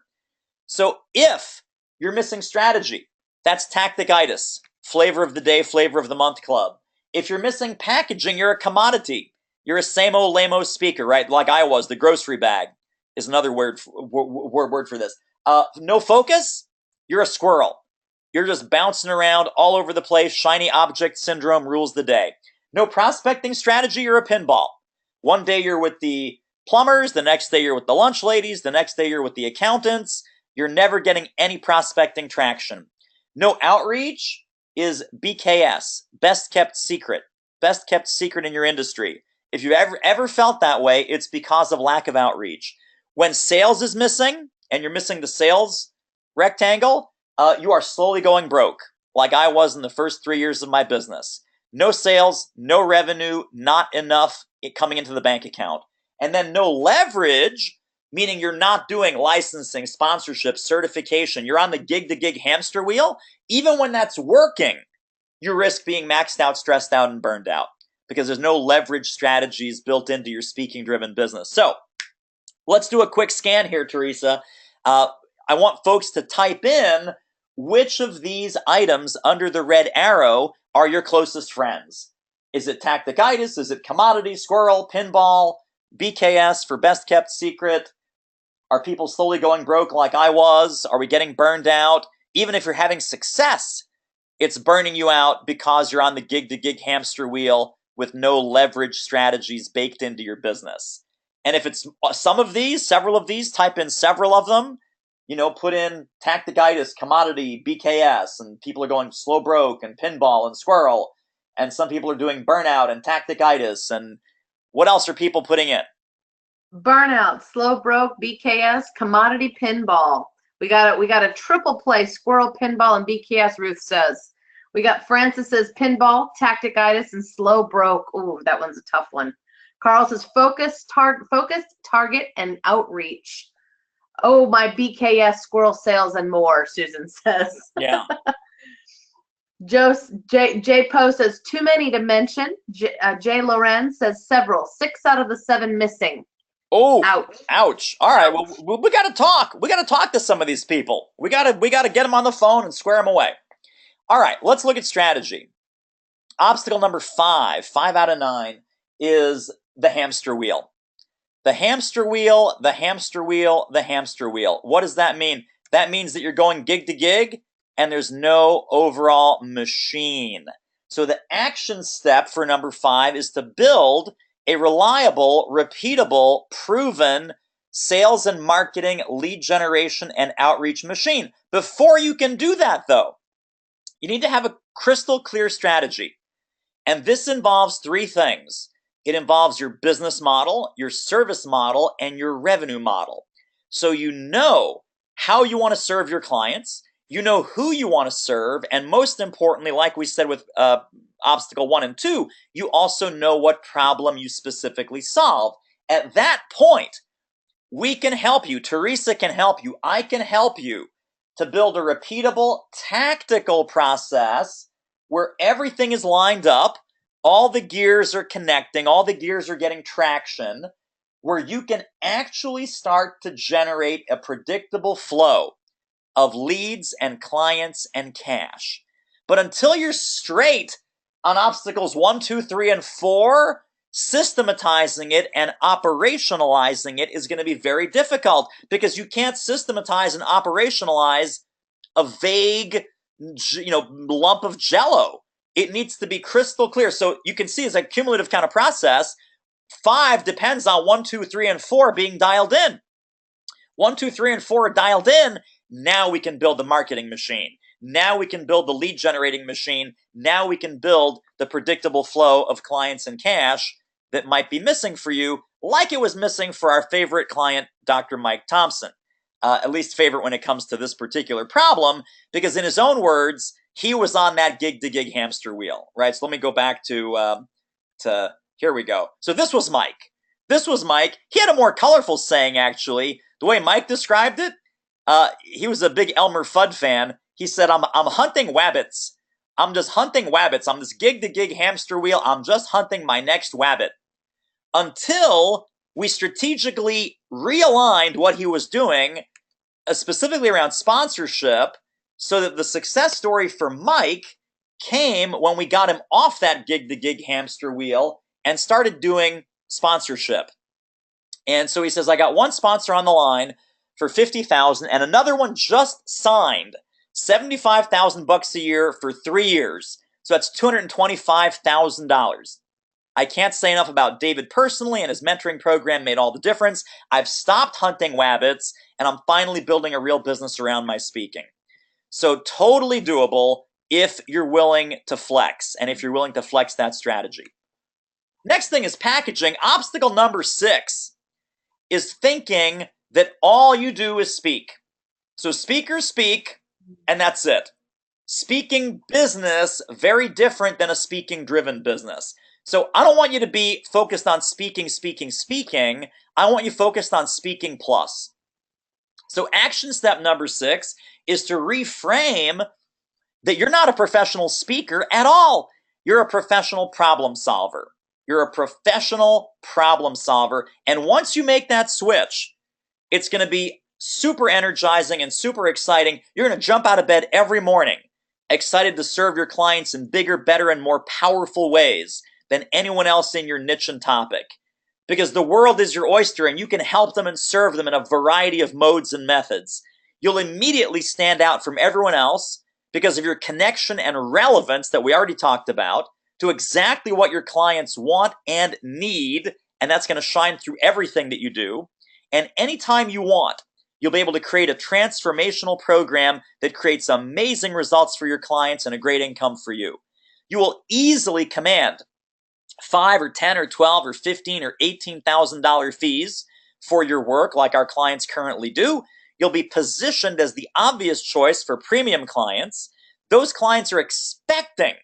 So if you're missing strategy, that's tacticitis, flavor of the day, flavor of the month club. If you're missing packaging, you're a commodity. You're a same-o, lame-o speaker, right? Like I was. The grocery bag is another word for this. No focus, you're a squirrel. You're just bouncing around all over the place. Shiny object syndrome rules the day. No prospecting strategy, you're a pinball. One day you're with the plumbers, the next day you're with the lunch ladies, the next day you're with the accountants. You're never getting any prospecting traction. No outreach is BKS, best kept secret. Best kept secret in your industry. If you've ever felt that way, it's because of lack of outreach. When sales is missing, and you're missing the sales rectangle, you are slowly going broke, like I was in the first 3 years of my business. No sales, no revenue, not enough coming into the bank account. And then no leverage, meaning you're not doing licensing, sponsorship, certification. You're on the gig-to-gig hamster wheel. Even when that's working, you risk being maxed out, stressed out, and burned out because there's no leverage strategies built into your speaking-driven business. So let's do a quick scan here, Teresa. I want folks to type in which of these items under the red arrow are your closest friends. Is it tacticitis? Is it commodity, squirrel, pinball, BKS for best kept secret? Are people slowly going broke like I was? Are we getting burned out? Even if you're having success, it's burning you out because you're on the gig-to-gig hamster wheel with no leverage strategies baked into your business. And if it's some of these, several of these, type in several of them. Put in tacticitis, commodity, BKS, and people are going slow broke and pinball and squirrel. And some people are doing burnout and tacticitis. And what else are people putting in? Burnout, slow broke, BKS, commodity, pinball. We got a triple play, squirrel, pinball, and BKS, Ruth says. We got Francis's pinball, tacticitis, and slow broke. Ooh, that one's a tough one. Carl says focus, target, and outreach. Oh, my BKS, squirrel sales, and more, Susan says. Yeah. Jay Poe says too many to mention. Jay Loren says several. 6 out of the 7 missing. Oh, ouch. Ouch. All right. Well, we got to talk. We got to talk to some of these people. We got to get them on the phone and square them away. All right. Let's look at strategy. Obstacle number 5 out of 9 is the hamster wheel. The hamster wheel, the hamster wheel, the hamster wheel. What does that mean? That means that you're going gig to gig and there's no overall machine. So the action step for number 5 is to build a reliable, repeatable, proven sales and marketing, lead generation, and outreach machine. Before you can do that, though, you need to have a crystal clear strategy. And this involves three things. It involves your business model, your service model, and your revenue model. So you know how you want to serve your clients, you know who you want to serve, and most importantly, like we said with obstacle 1 and 2, you also know what problem you specifically solve. At that point, we can help you. Teresa can help you. I can help you to build a repeatable, tactical process where everything is lined up, all the gears are connecting, all the gears are getting traction, where you can actually start to generate a predictable flow of leads and clients and cash. But until you're straight on obstacles 1, 2, 3, and 4, systematizing it and operationalizing it is going to be very difficult, because you can't systematize and operationalize a vague, lump of jello. It needs to be crystal clear. So you can see it's a cumulative kind of process. 5 depends on 1, 2, 3, and 4 being dialed in. 1, 2, 3, and 4 are dialed in. Now we can build the marketing machine. Now we can build the lead generating machine. Now we can build the predictable flow of clients and cash that might be missing for you, like it was missing for our favorite client, Dr. Mike Thompson. At least favorite when it comes to this particular problem, because in his own words, he was on that gig-to-gig hamster wheel, right? So let me go back to here we go. So this was Mike. This was Mike. He had a more colorful saying, actually. The way Mike described it, he was a big Elmer Fudd fan. He said, I'm hunting wabbits. I'm just hunting wabbits. I'm this gig-to-gig hamster wheel. I'm just hunting my next wabbit. Until we strategically realigned what he was doing, specifically around sponsorship, so that the success story for Mike came when we got him off that gig-to-gig hamster wheel and started doing sponsorship. And so he says, I got one sponsor on the line for $50,000 and another one just signed $75,000 a year for 3 years. So that's $225,000. I can't say enough about David personally, and his mentoring program made all the difference. I've stopped hunting wabbits, and I'm finally building a real business around my speaking. So totally doable if you're willing to flex, and if you're willing to flex that strategy. Next thing is packaging. Obstacle number 6 is thinking that all you do is speak. So speakers speak, and that's it. Speaking business, very different than a speaking-driven business. So I don't want you to be focused on speaking. I want you focused on speaking plus. So action step number 6 is to reframe that you're not a professional speaker at all. You're a professional problem solver. You're a professional problem solver. And once you make that switch, it's going to be super energizing and super exciting. You're going to jump out of bed every morning, excited to serve your clients in bigger, better, and more powerful ways than anyone else in your niche and topic. Because the world is your oyster and you can help them and serve them in a variety of modes and methods. You'll immediately stand out from everyone else because of your connection and relevance that we already talked about to exactly what your clients want and need, and that's going to shine through everything that you do. And anytime you want, you'll be able to create a transformational program that creates amazing results for your clients and a great income for you. You will easily command $5 or $10 or $12 or $15 or $18,000 fees for your work like our clients currently do. You'll be positioned as the obvious choice for premium clients. Those clients are expecting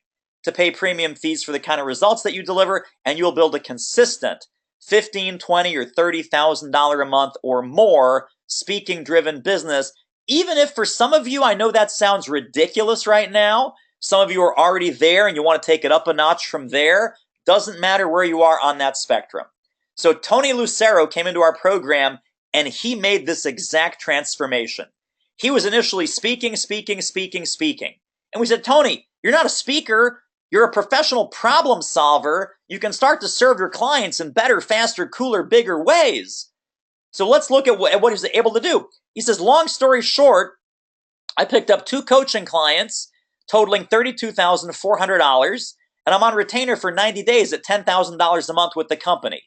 to pay premium fees for the kind of results that you deliver, and you'll build a consistent $15,000, $20,000, or $30,000 a month or more speaking-driven business. Even if for some of you, I know that sounds ridiculous right now. Some of you are already there and you want to take it up a notch from there. Doesn't matter where you are on that spectrum. So Tony Lucero came into our program and he made this exact transformation. He was initially speaking. And we said, Tony, you're not a speaker. You're a professional problem solver. You can start to serve your clients in better, faster, cooler, bigger ways. So let's look at what he's able to do. He says, long story short, I picked up 2 coaching clients totaling $32,400. and I'm on retainer for 90 days at $10,000 a month with the company.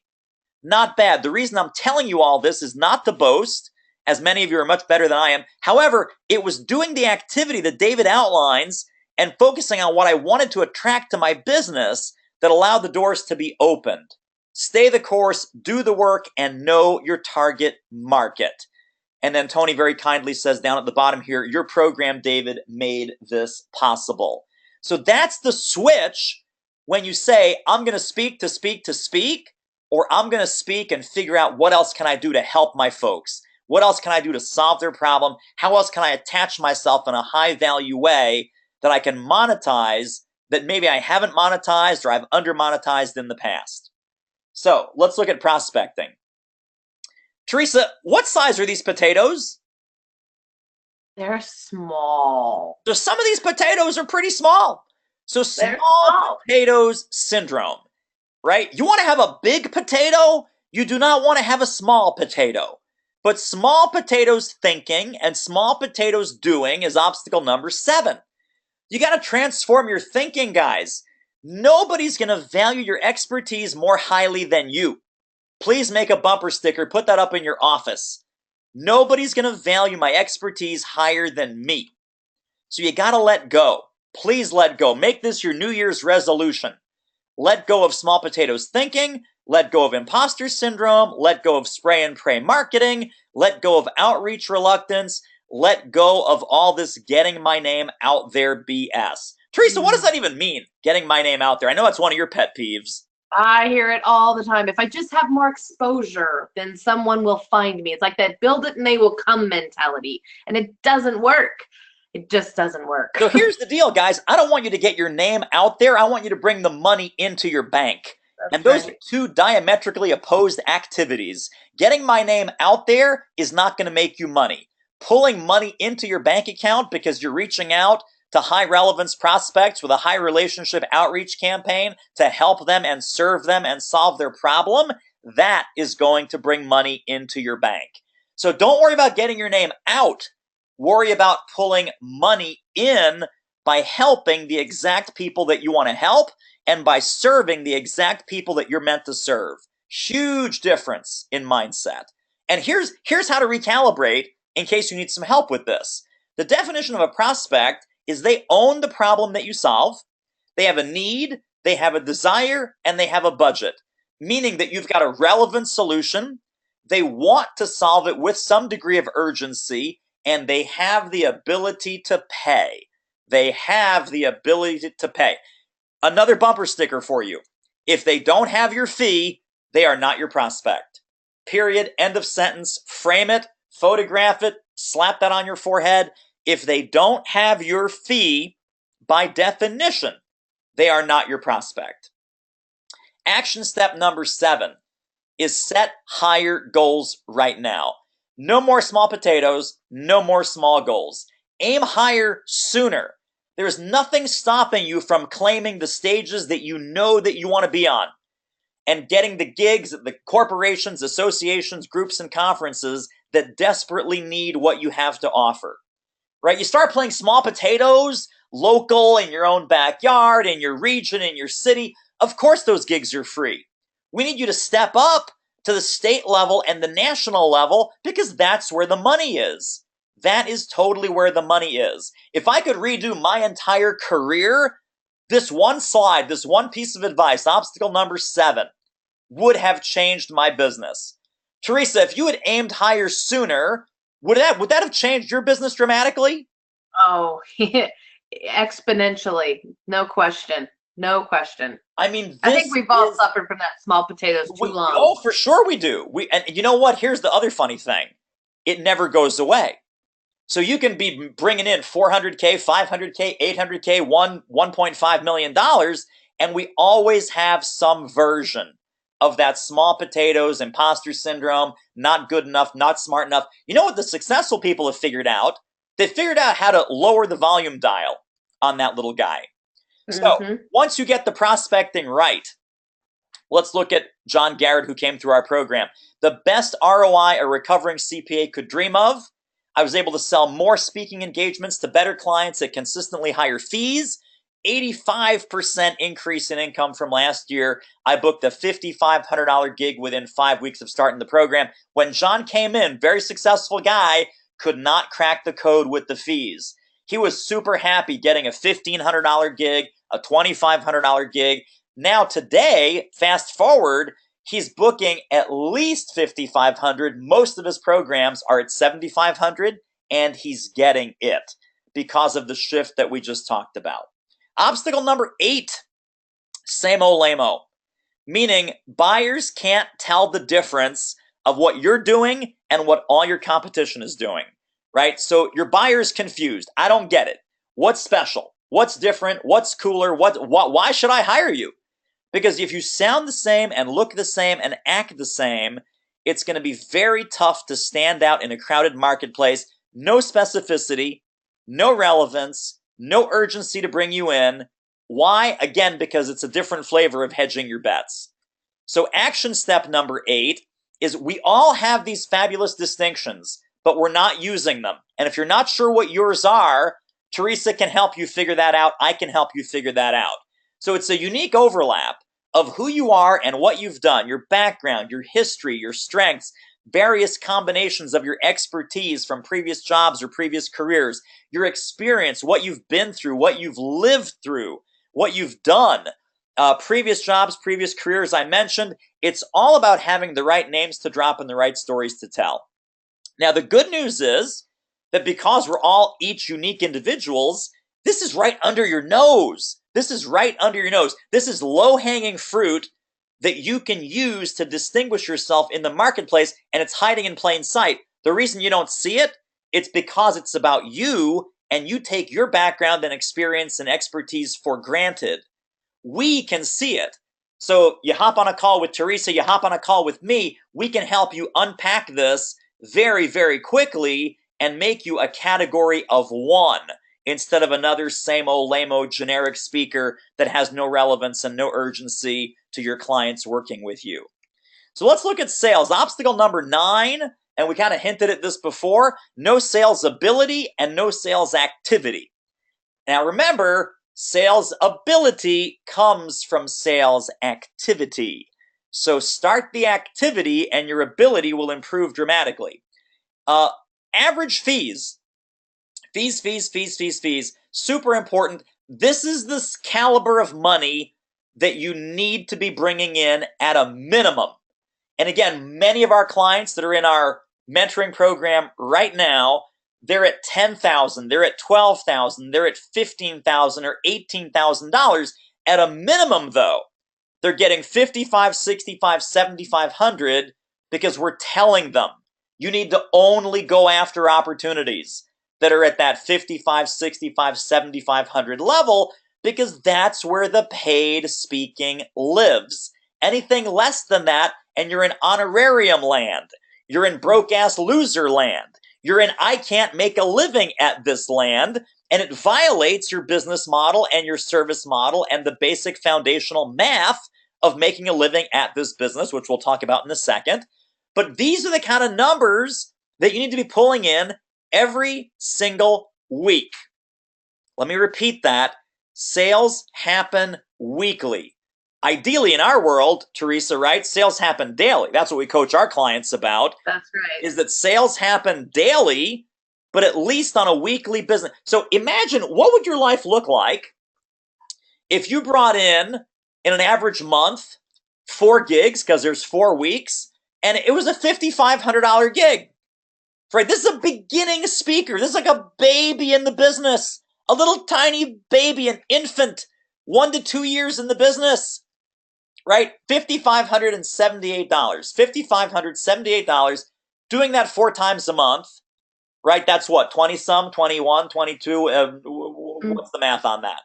Not bad. The reason I'm telling you all this is not to boast, as many of you are much better than I am. However, it was doing the activity that David outlines and focusing on what I wanted to attract to my business that allowed the doors to be opened. Stay the course, do the work, and know your target market. And then Tony very kindly says down at the bottom here, your program, David, made this possible. So that's the switch when you say, I'm going to speak to speak to speak, or I'm going to speak and figure out what else can I do to help my folks? What else can I do to solve their problem? How else can I attach myself in a high value way that I can monetize that maybe I haven't monetized or I've under monetized in the past? So let's look at prospecting. Teresa, what size are these potatoes? They're small. So some of these potatoes are pretty small. So small potatoes syndrome, right? You want to have a big potato. You do not want to have a small potato. But small potatoes thinking and small potatoes doing is obstacle number 7. You got to transform your thinking, guys. Nobody's going to value your expertise more highly than you. Please make a bumper sticker, put that up in your office. Nobody's going to value my expertise higher than me. So you got to let go. Please let go. Make this your New Year's resolution. Let go of small potatoes thinking. Let go of imposter syndrome. Let go of spray and pray marketing. Let go of outreach reluctance. Let go of all this getting my name out there BS. Teresa, what does that even mean? Getting my name out there. I know that's one of your pet peeves. I hear it all the time. If I just have more exposure, then someone will find me. It's like that build it and they will come mentality. And it doesn't work. It just doesn't work. So here's the deal, guys. I don't want you to get your name out there. I want you to bring the money into your bank. And those are two diametrically opposed activities. Getting my name out there is not going to make you money. Pulling money into your bank account because you're reaching out to high relevance prospects with a high relationship outreach campaign to help them and serve them and solve their problem, that is going to bring money into your bank. So don't worry about getting your name out. Worry about pulling money in by helping the exact people that you want to help and by serving the exact people that you're meant to serve. Huge difference in mindset. And here's how to recalibrate in case you need some help with this. The definition of a prospect is they own the problem that you solve, they have a need, they have a desire, and they have a budget. Meaning that you've got a relevant solution, they want to solve it with some degree of urgency, and they have the ability to pay. They have the ability to pay. Another bumper sticker for you. If they don't have your fee, they are not your prospect. Period. End of sentence. Frame it, photograph it, slap that on your forehead. If they don't have your fee, by definition, they are not your prospect. Action step number 7 is set higher goals right now. No more small potatoes, no more small goals. Aim higher sooner. There's nothing stopping you from claiming the stages that you know that you want to be on and getting the gigs at the corporations, associations, groups, and conferences that desperately need what you have to offer. Right? You start playing small potatoes, local, in your own backyard, in your region, in your city. Of course those gigs are free. We need you to step up to the state level and the national level because that's where the money is. That is totally where the money is. If I could redo my entire career, this one slide, this one piece of advice, obstacle number 7, would have changed my business. Teresa, if you had aimed higher sooner, would that have changed your business dramatically? Oh, exponentially. No question. No question. I mean, I think we've all suffered from that small potatoes too long. Oh, for sure we do. And you know what? Here's the other funny thing. It never goes away. So you can be bringing in $400K, $500K, $800K, $1.5 million, and we always have some version of that small potatoes, imposter syndrome, not good enough, not smart enough. You know what the successful people have figured out? They figured out how to lower the volume dial on that little guy. So once you get the prospecting right, let's look at John Garrett, who came through our program. The best ROI a recovering CPA could dream of. I was able to sell more speaking engagements to better clients at consistently higher fees. 85% increase in income from last year. I booked a $5,500 gig within 5 weeks of starting the program. When John came in, very successful guy, could not crack the code with the fees. He was super happy getting a $1,500 gig, a $2,500 gig. Now today, fast forward, he's booking at least $5,500. Most of his programs are at $7,500, and he's getting it because of the shift that we just talked about. Obstacle number 8, same old lame-o, meaning buyers can't tell the difference of what you're doing and what all your competition is doing, right? So your buyer's confused. I don't get it. What's special? What's different? What's cooler? Why should I hire you? Because if you sound the same and look the same and act the same, it's going to be very tough to stand out in a crowded marketplace. No specificity, no relevance, no urgency to bring you in. Why? Again, because it's a different flavor of hedging your bets. So action step number 8 is we all have these fabulous distinctions, but we're not using them. And if you're not sure what yours are, Teresa can help you figure that out. I can help you figure that out. So it's a unique overlap of who you are and what you've done, your background, your history, your strengths, various combinations of your expertise from previous jobs or previous careers, your experience, what you've been through, what you've lived through, what you've done, previous jobs, previous careers I mentioned. It's all about having the right names to drop and the right stories to tell. Now, the good news is that because we're all each unique individuals, this is right under your nose. This is right under your nose. This is low-hanging fruit that you can use to distinguish yourself in the marketplace, and it's hiding in plain sight. The reason you don't see it, it's because it's about you, and you take your background and experience and expertise for granted. We can see it. So you hop on a call with Teresa, you hop on a call with me, we can help you unpack this very, very quickly and make you a category of one instead of another same old lame-o generic speaker that has no relevance and no urgency to your clients working with you. So let's look at sales. Obstacle number 9, and we kind of hinted at this before, no sales ability and no sales activity. Now remember, sales ability comes from sales activity. So start the activity and your ability will improve dramatically. Average fees. Fees. Super important. This is the caliber of money that you need to be bringing in at a minimum. And again, many of our clients that are in our mentoring program right now, they're at $10,000, they're at $12,000, they're at $15,000 or $18,000. At a minimum, though, they're getting $5,500, $6,500, $7,500 because we're telling them you need to only go after opportunities that are at that $5,500, $6,500, $7,500 level because that's where the paid speaking lives. Anything less than that, and you're in honorarium land. You're in broke-ass loser land. You're in I can't make a living at this land, and it violates your business model and your service model and the basic foundational math of making a living at this business, which we'll talk about in a second. But these are the kind of numbers that you need to be pulling in every single week. Let me repeat that. Sales happen weekly. Ideally, in our world, Teresa, right, sales happen daily. That's what we coach our clients about. That's right. Is that sales happen daily, but at least on a weekly business. So imagine, what would your life look like if you brought in an average month, 4 gigs, because there's 4 weeks, and it was a $5,500 gig. Right? This is a beginning speaker. This is like a baby in the business. A little tiny baby, an infant, 1 to 2 years in the business. Right? $5,578. $5,578. Doing that 4 times a month. Right? That's what? 20-some, 21, 22. What's the math on that?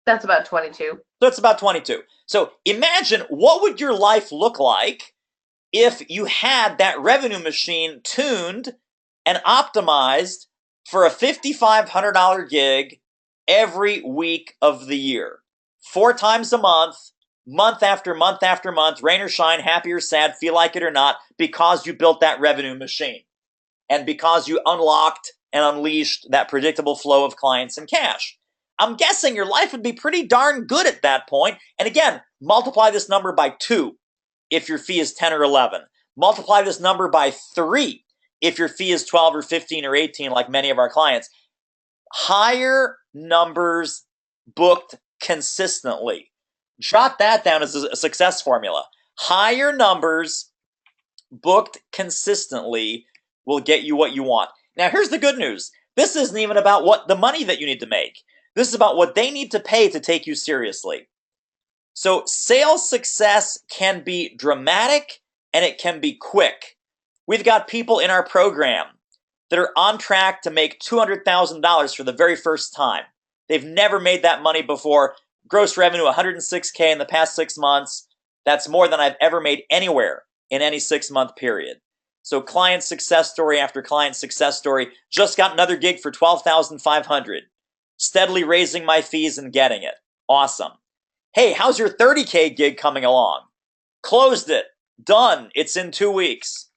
That's about 22. So it's about 22. So imagine, what would your life look like if you had that revenue machine tuned and optimized for a $5,500 gig every week of the year? 4 times a month, month after month after month, rain or shine, happy or sad, feel like it or not, because you built that revenue machine and because you unlocked and unleashed that predictable flow of clients and cash. I'm guessing your life would be pretty darn good at that point. And again, multiply this number by 2 if your fee is 10 or 11. Multiply this number by 3 if your fee is 12 or 15 or 18, like many of our clients. Higher numbers booked consistently. Jot that down as a success formula. Higher numbers booked consistently will get you what you want. Now, here's the good news. This isn't even about what the money that you need to make. This is about what they need to pay to take you seriously. So sales success can be dramatic and it can be quick. We've got people in our program that are on track to make $200,000 for the very first time. They've never made that money before. Gross revenue $106K in the past 6 months. That's more than I've ever made anywhere in any 6-month period. So client success story after client success story. Just got another gig for $12,500. Steadily raising my fees and getting it. Awesome. Hey, how's your 30K gig coming along? Closed it. Done. It's in 2 weeks.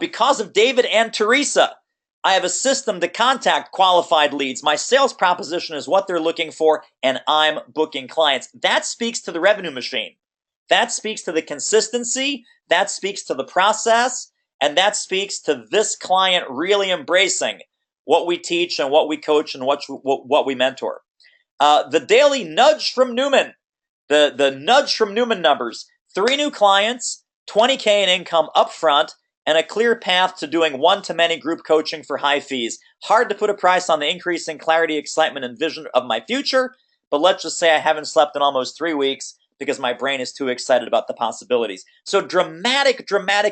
Because of David and Teresa, I have a system to contact qualified leads. My sales proposition is what they're looking for, and I'm booking clients. That speaks to the revenue machine. That speaks to the consistency. That speaks to the process. And that speaks to this client really embracing what we teach and what we coach and what we mentor. The daily nudge from Newman. The nudge from Newman numbers. 3 new clients, 20K in income up front, and a clear path to doing one-to-many group coaching for high fees. Hard to put a price on the increasing clarity, excitement, and vision of my future, but let's just say I haven't slept in almost 3 weeks because my brain is too excited about the possibilities. So dramatic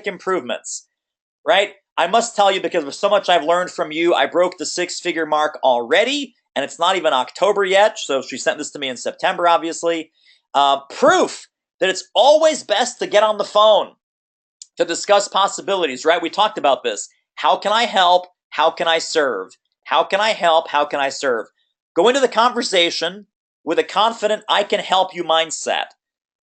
improvements, right? I must tell you, because of so much I've learned from you, I broke the 6-figure mark already, and it's not even October yet, so she sent this to me in September, obviously. Proof that it's always best to get on the phone to discuss possibilities, right? We talked about this. How can I help? How can I serve? How can I help? How can I serve? Go into the conversation with a confident, I can help you mindset.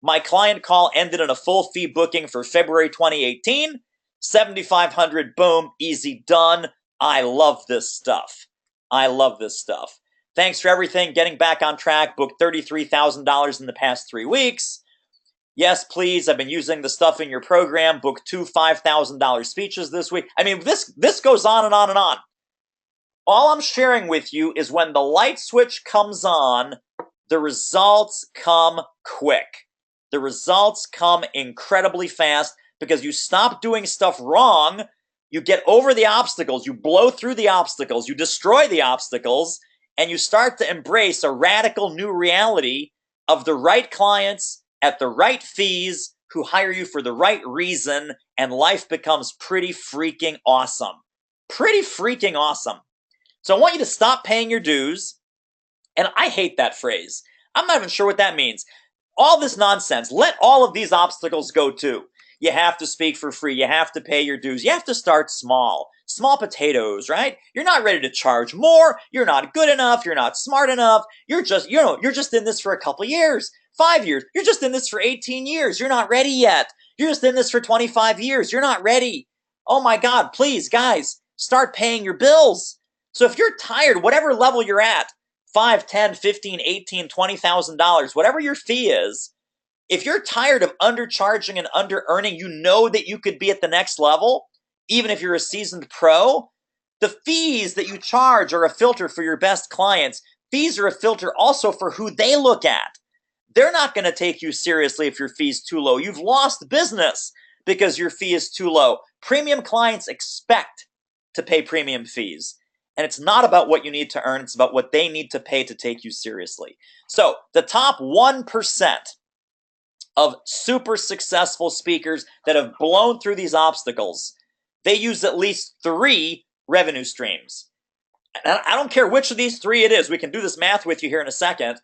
My client call ended in a full fee booking for February 2018. $7,500, boom, easy, done. I love this stuff. I love this stuff. Thanks for everything. Getting back on track. Booked $33,000 in the past 3 weeks. Yes, please. I've been using the stuff in your program. Booked 2 $5,000 speeches this week. I mean, this goes on and on and on. All I'm sharing with you is when the light switch comes on, the results come quick. The results come incredibly fast because you stop doing stuff wrong. You get over the obstacles. You blow through the obstacles. You destroy the obstacles. And you start to embrace a radical new reality of the right clients at the right fees who hire you for the right reason, and life becomes pretty freaking awesome. Pretty freaking awesome. So I want you to stop paying your dues, and I hate that phrase. I'm not even sure what that means. All this nonsense, let all of these obstacles go too. You have to speak for free. You have to pay your dues. You have to start small. Small potatoes, right? You're not ready to charge more. You're not good enough. You're not smart enough. You're just in this for a couple years, 5 years. You're just in this for 18 years. You're not ready yet. You're just in this for 25 years. You're not ready. Oh my God, please, guys, start paying your bills. So if you're tired, whatever level you're at, $5, $10, $15, $18, $20,000, whatever your fee is, if you're tired of undercharging and under-earning, you know that you could be at the next level, even if you're a seasoned pro. The fees that you charge are a filter for your best clients. Fees are a filter also for who they look at. They're not going to take you seriously if your fee's too low. You've lost business because your fee is too low. Premium clients expect to pay premium fees. And it's not about what you need to earn. It's about what they need to pay to take you seriously. So the top 1% of super successful speakers that have blown through these obstacles, they use at least 3 revenue streams. And I don't care which of these 3 it is. We can do this math with you here in a second.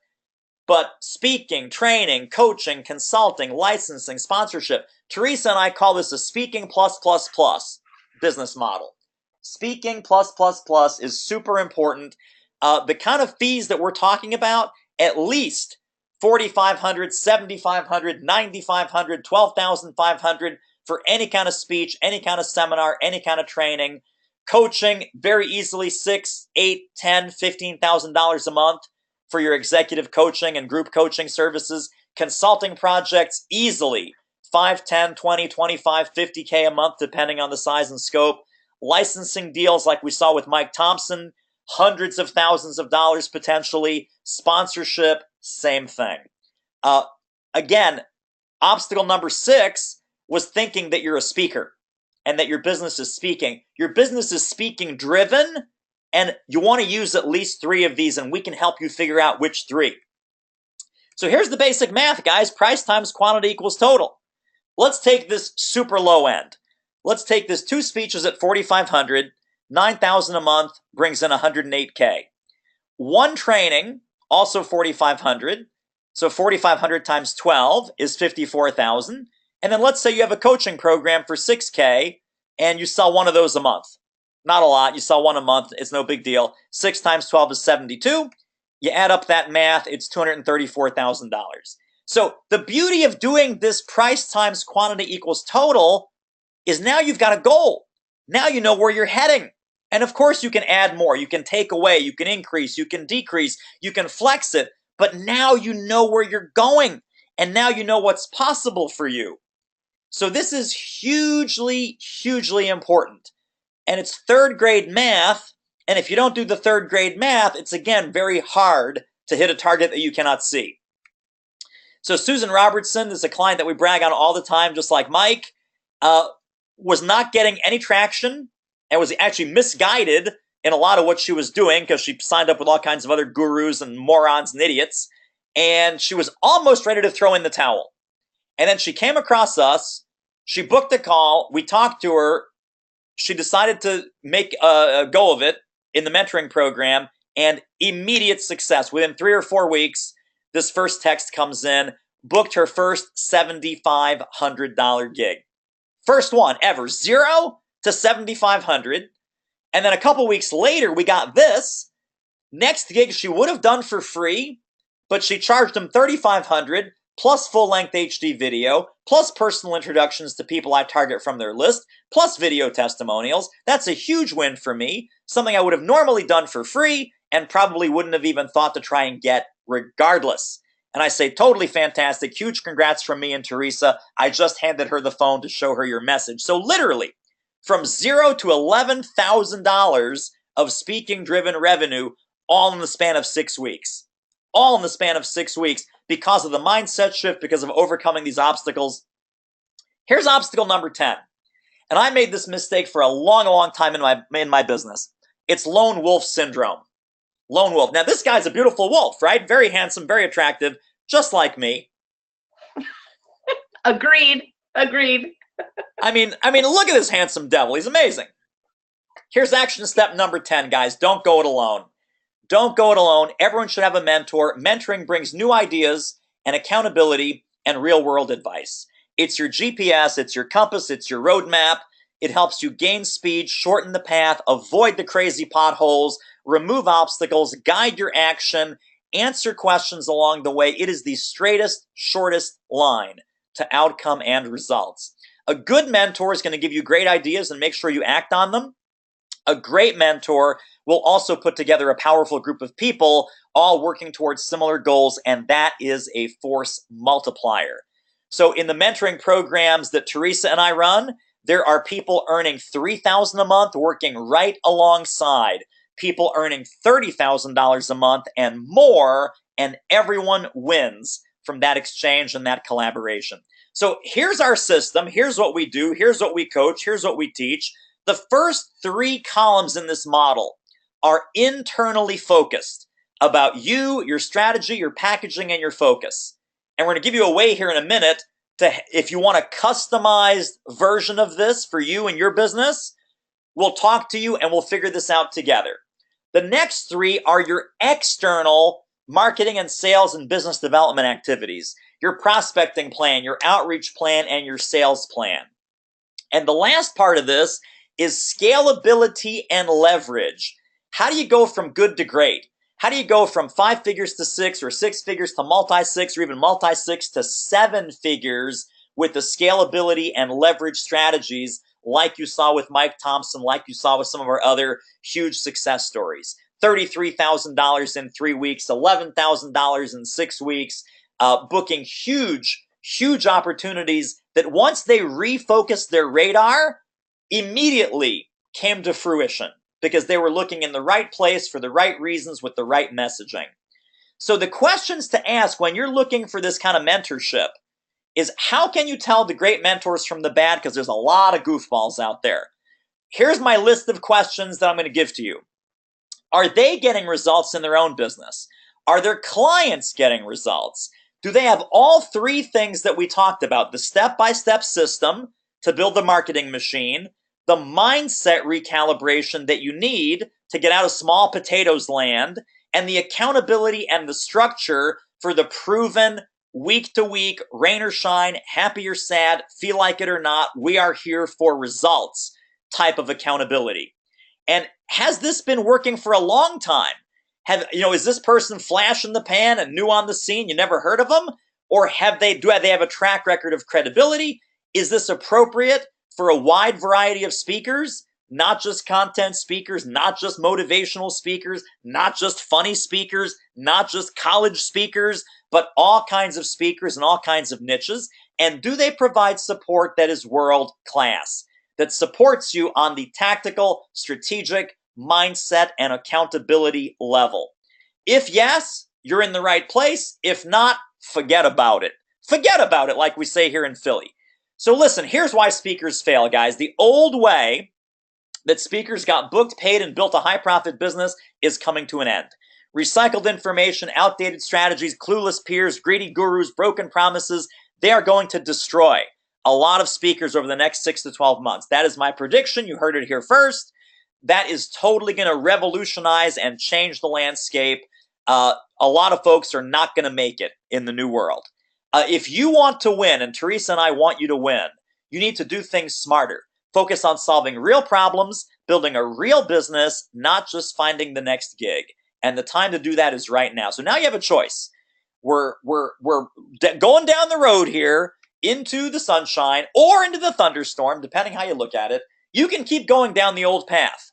But speaking, training, coaching, consulting, licensing, sponsorship. Teresa and I call this a speaking plus plus plus business model. Speaking plus plus plus is super important. The kind of fees that we're talking about, at least $4,500, $7,500, $9,500, $12,500 for any kind of speech, any kind of seminar, any kind of training. Coaching, very easily $6, $8, $10, $15,000 a month for your executive coaching and group coaching services. Consulting projects, easily 5, 10, 20, 25, 50K a month, depending on the size and scope. Licensing deals like we saw with Mike Thompson, hundreds of thousands of dollars potentially. Sponsorship, same thing. Again, obstacle number 6 was thinking that you're a speaker and that your business is speaking. Your business is speaking driven, and you want to use at least 3 of these, and we can help you figure out which 3. So here's the basic math, guys. Price times quantity equals total. Let's take this super low end. Let's take this 2 speeches at $4,500, $9,000 a month, brings in $108K. 1 training, also $4,500. So $4,500 times 12 is $54,000. And then let's say you have a coaching program for $6K and you sell 1 of those a month. Not a lot. You sell 1 a month. It's no big deal. 6 times 12 is 72. You add up that math, it's $234,000. So the beauty of doing this price times quantity equals total is now you've got a goal. Now you know where you're heading. And of course you can add more. You can take away. You can increase. You can decrease. You can flex it. But now you know where you're going. And now you know what's possible for you. So this is hugely, hugely important. And it's 3rd grade math. And if you don't do the 3rd grade math, it's again very hard to hit a target that you cannot see. So Susan Robertson is a client that we brag on all the time, just like Mike, was not getting any traction and was actually misguided in a lot of what she was doing because she signed up with all kinds of other gurus and morons and idiots. And she was almost ready to throw in the towel. And then she came across us. She booked a call. We talked to her. She decided to make a go of it in the mentoring program, and immediate success. Within 3 or 4 weeks, this first text comes in, booked her first $7,500 gig. First one ever, 0 to $7,500. And then a couple weeks later, we got this. Next gig she would have done for free, but she charged them $3,500 plus full-length HD video, plus personal introductions to people I target from their list, plus video testimonials. That's a huge win for me, something I would have normally done for free and probably wouldn't have even thought to try and get regardless. And I say totally fantastic, huge congrats from me and Teresa. I just handed her the phone to show her your message. So literally, from 0 to $11,000 of speaking-driven revenue, all in the span of 6 weeks. All in the span of 6 weeks because of the mindset shift, because of overcoming these obstacles. Here's obstacle number 10. And I made this mistake for a long, long time in my business. It's lone wolf syndrome. Lone wolf. Now, this guy's a beautiful wolf, right? Very handsome, very attractive, just like me. Agreed. I mean, look at this handsome devil. He's amazing. Here's action step number 10, guys. Don't go it alone. Don't go it alone. Everyone should have a mentor. Mentoring brings new ideas and accountability and real-world advice. It's your GPS, it's your compass, it's your roadmap. It helps you gain speed, shorten the path, avoid the crazy potholes, remove obstacles, guide your action, answer questions along the way. It is the straightest, shortest line to outcome and results. A good mentor is going to give you great ideas and make sure you act on them. A great mentor will also put together a powerful group of people all working towards similar goals, and that is a force multiplier. So in the mentoring programs that Teresa and I run, there are people earning $3,000 a month working right alongside people earning $30,000 a month and more, and everyone wins from that exchange and that collaboration. So here's our system. Here's what we do. Here's what we coach. Here's what we teach. The first 3 columns in this model are internally focused about you, your strategy, your packaging, and your focus. And we're going to give you a way here in a minute to, if you want a customized version of this for you and your business, we'll talk to you and we'll figure this out together. The next 3 are your external marketing and sales and business development activities, your prospecting plan, your outreach plan, and your sales plan. And the last part of this is scalability and leverage. How do you go from good to great? How do you go from 5 figures to 6 or 6 figures to multi-6 or even multi-6 to 7 figures with the scalability and leverage strategies like you saw with Mike Thompson, like you saw with some of our other huge success stories. $33,000 in 3 weeks, $11,000 in 6 weeks, booking huge opportunities that once they refocused their radar, immediately came to fruition because they were looking in the right place for the right reasons with the right messaging. So the questions to ask when you're looking for this kind of mentorship is, how can you tell the great mentors from the bad? Because there's a lot of goofballs out there. Here's my list of questions that I'm going to give to you. Are they getting results in their own business? Are their clients getting results? Do they have all three things that we talked about? The step-by-step system to build the marketing machine, the mindset recalibration that you need to get out of small potatoes land, and the accountability and the structure for the proven week to week, rain or shine, happy or sad, feel like it or not, we are here for results type of accountability. And has this been working for a long time? Is this person flash in the pan and new on the scene? You never heard of them? Or do they have a track record of credibility? Is this appropriate for a wide variety of speakers? Not just content speakers, not just motivational speakers, not just funny speakers, not just college speakers, but all kinds of speakers and all kinds of niches. And do they provide support that is world class, that supports you on the tactical, strategic, mindset, and accountability level? If yes, you're in the right place. If not, forget about it. Forget about it, like we say here in Philly. So listen, here's why speakers fail, guys. The old way that speakers got booked, paid, and built a high-profit business is coming to an end. Recycled information, outdated strategies, clueless peers, greedy gurus, broken promises, they are going to destroy a lot of speakers over the next 6 to 12 months. That is my prediction. You heard it here first. That is totally going to revolutionize and change the landscape. A lot of folks are not going to make it in the new world. If you want to win, and Teresa and I want you to win, you need to do things smarter. Focus on solving real problems, building a real business, not just finding the next gig. And the time to do that is right now. So now you have a choice. We're going down the road here into the sunshine or into the thunderstorm, depending how you look at it. You can keep going down the old path.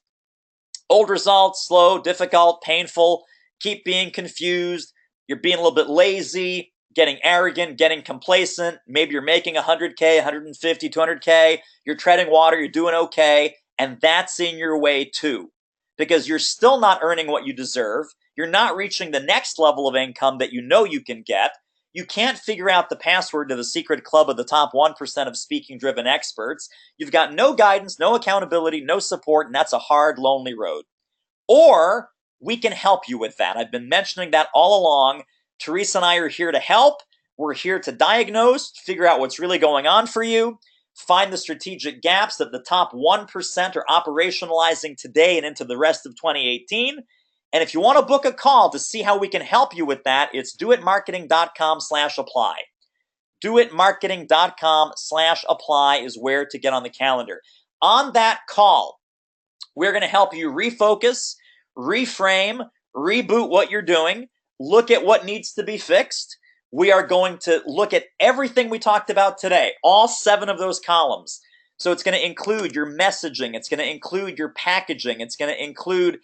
Old results, slow, difficult, painful, keep being confused. You're being a little bit lazy, getting arrogant, getting complacent. Maybe you're making 100K, 150, 200K. You're treading water. You're doing okay. And that's in your way too, because you're still not earning what you deserve. You're not reaching the next level of income that you know you can get. You can't figure out the password to the secret club of the top 1% of speaking-driven experts. You've got no guidance, no accountability, no support, and that's a hard, lonely road. Or we can help you with that. I've been mentioning that all along. Teresa and I are here to help. We're here to diagnose, figure out what's really going on for you, find the strategic gaps that the top 1% are operationalizing today and into the rest of 2018. And if you want to book a call to see how we can help you with that, it's doitmarketing.com/apply. Doitmarketing.com/apply is where to get on the calendar. On that call, we're going to help you refocus, reframe, reboot what you're doing, look at what needs to be fixed. We are going to look at everything we talked about today, all 7 of those columns. So it's going to include your messaging. It's going to include your packaging. It's going to include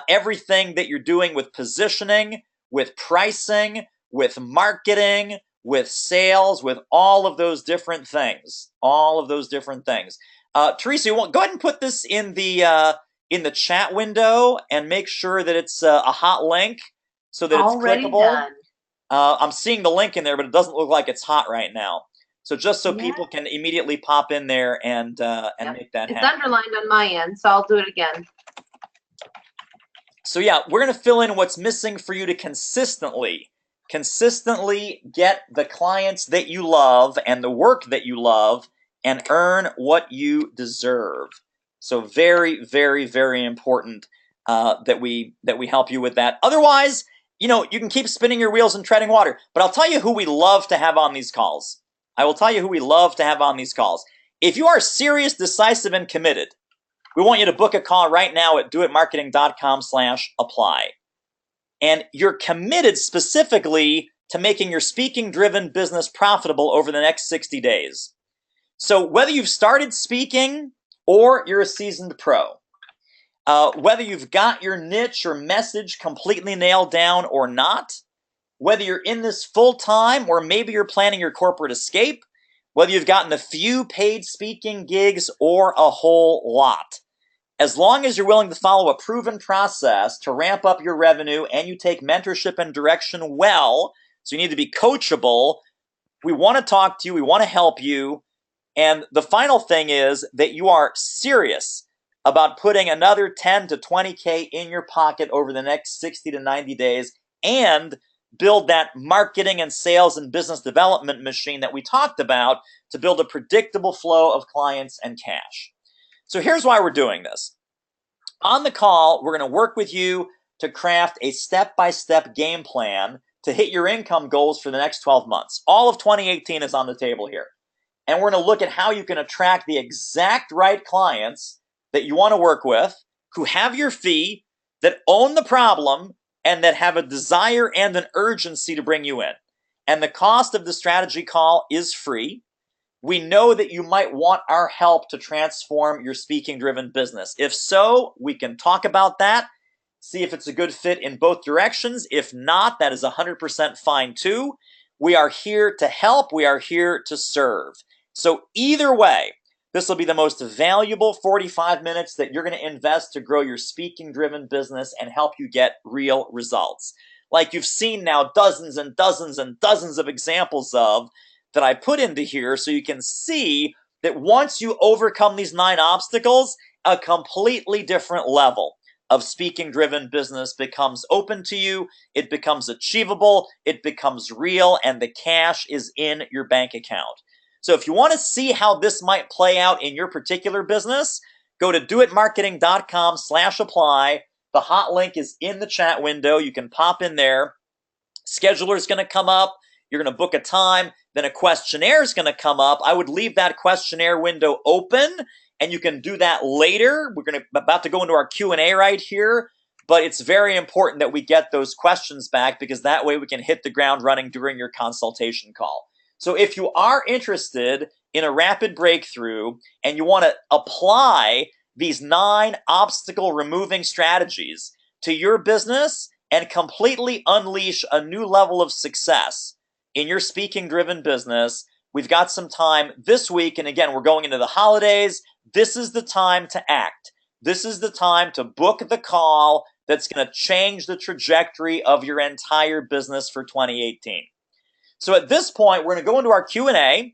everything that you're doing with positioning, with pricing, with marketing, with sales, with all of those different things. All of those different things. Teresa, go ahead and put this in the chat window and make sure that it's a hot link so that Already it's clickable. done. I'm seeing the link in there, but it doesn't look like it's hot right now. So just so people can immediately pop in there and make that happen. It's underlined on my end, so I'll do it again. So yeah, we're going to fill in what's missing for you to consistently get the clients that you love and the work that you love and earn what you deserve. So very, very, very important that we help you with that. Otherwise, you can keep spinning your wheels and treading water. But I'll tell you who we love to have on these calls. I will tell you who we love to have on these calls. If you are serious, decisive, and committed, we want you to book a call right now at doitmarketing.com/apply. And you're committed specifically to making your speaking-driven business profitable over the next 60 days. So whether you've started speaking or you're a seasoned pro. Whether you've got your niche or message completely nailed down or not, whether you're in this full time or maybe you're planning your corporate escape, whether you've gotten a few paid speaking gigs or a whole lot. As long as you're willing to follow a proven process to ramp up your revenue and you take mentorship and direction well, so you need to be coachable, we want to talk to you, we want to help you. And the final thing is that you are serious about putting another 10 to 20K in your pocket over the next 60 to 90 days and build that marketing and sales and business development machine that we talked about to build a predictable flow of clients and cash. So here's why we're doing this. On the call, we're going to work with you to craft a step-by-step game plan to hit your income goals for the next 12 months. All of 2018 is on the table here. And we're going to look at how you can attract the exact right clients that you want to work with, who have your fee, that own the problem, and that have a desire and an urgency to bring you in. And the cost of the strategy call is free. We know that you might want our help to transform your speaking-driven business. If so, we can talk about that, see if it's a good fit in both directions. If not, that is 100% fine too. We are here to help. We are here to serve. So either way, this will be the most valuable 45 minutes that you're going to invest to grow your speaking-driven business and help you get real results. Like you've seen now dozens and dozens and dozens of examples of that I put into here, so you can see that once you overcome these 9 obstacles, a completely different level of speaking-driven business becomes open to you, it becomes achievable, it becomes real, and the cash is in your bank account. So if you want to see how this might play out in your particular business, go to doitmarketing.com/apply. The hot link is in the chat window. You can pop in there. Scheduler is going to come up. You're going to book a time. Then a questionnaire is going to come up. I would leave that questionnaire window open, and you can do that later. We're about to go into our Q&A right here, but it's very important that we get those questions back because that way we can hit the ground running during your consultation call. So if you are interested in a rapid breakthrough and you want to apply these 9 obstacle removing strategies to your business and completely unleash a new level of success in your speaking-driven business, we've got some time this week. And again, we're going into the holidays. This is the time to act. This is the time to book the call that's going to change the trajectory of your entire business for 2018. So at this point, we're going to go into our Q&A.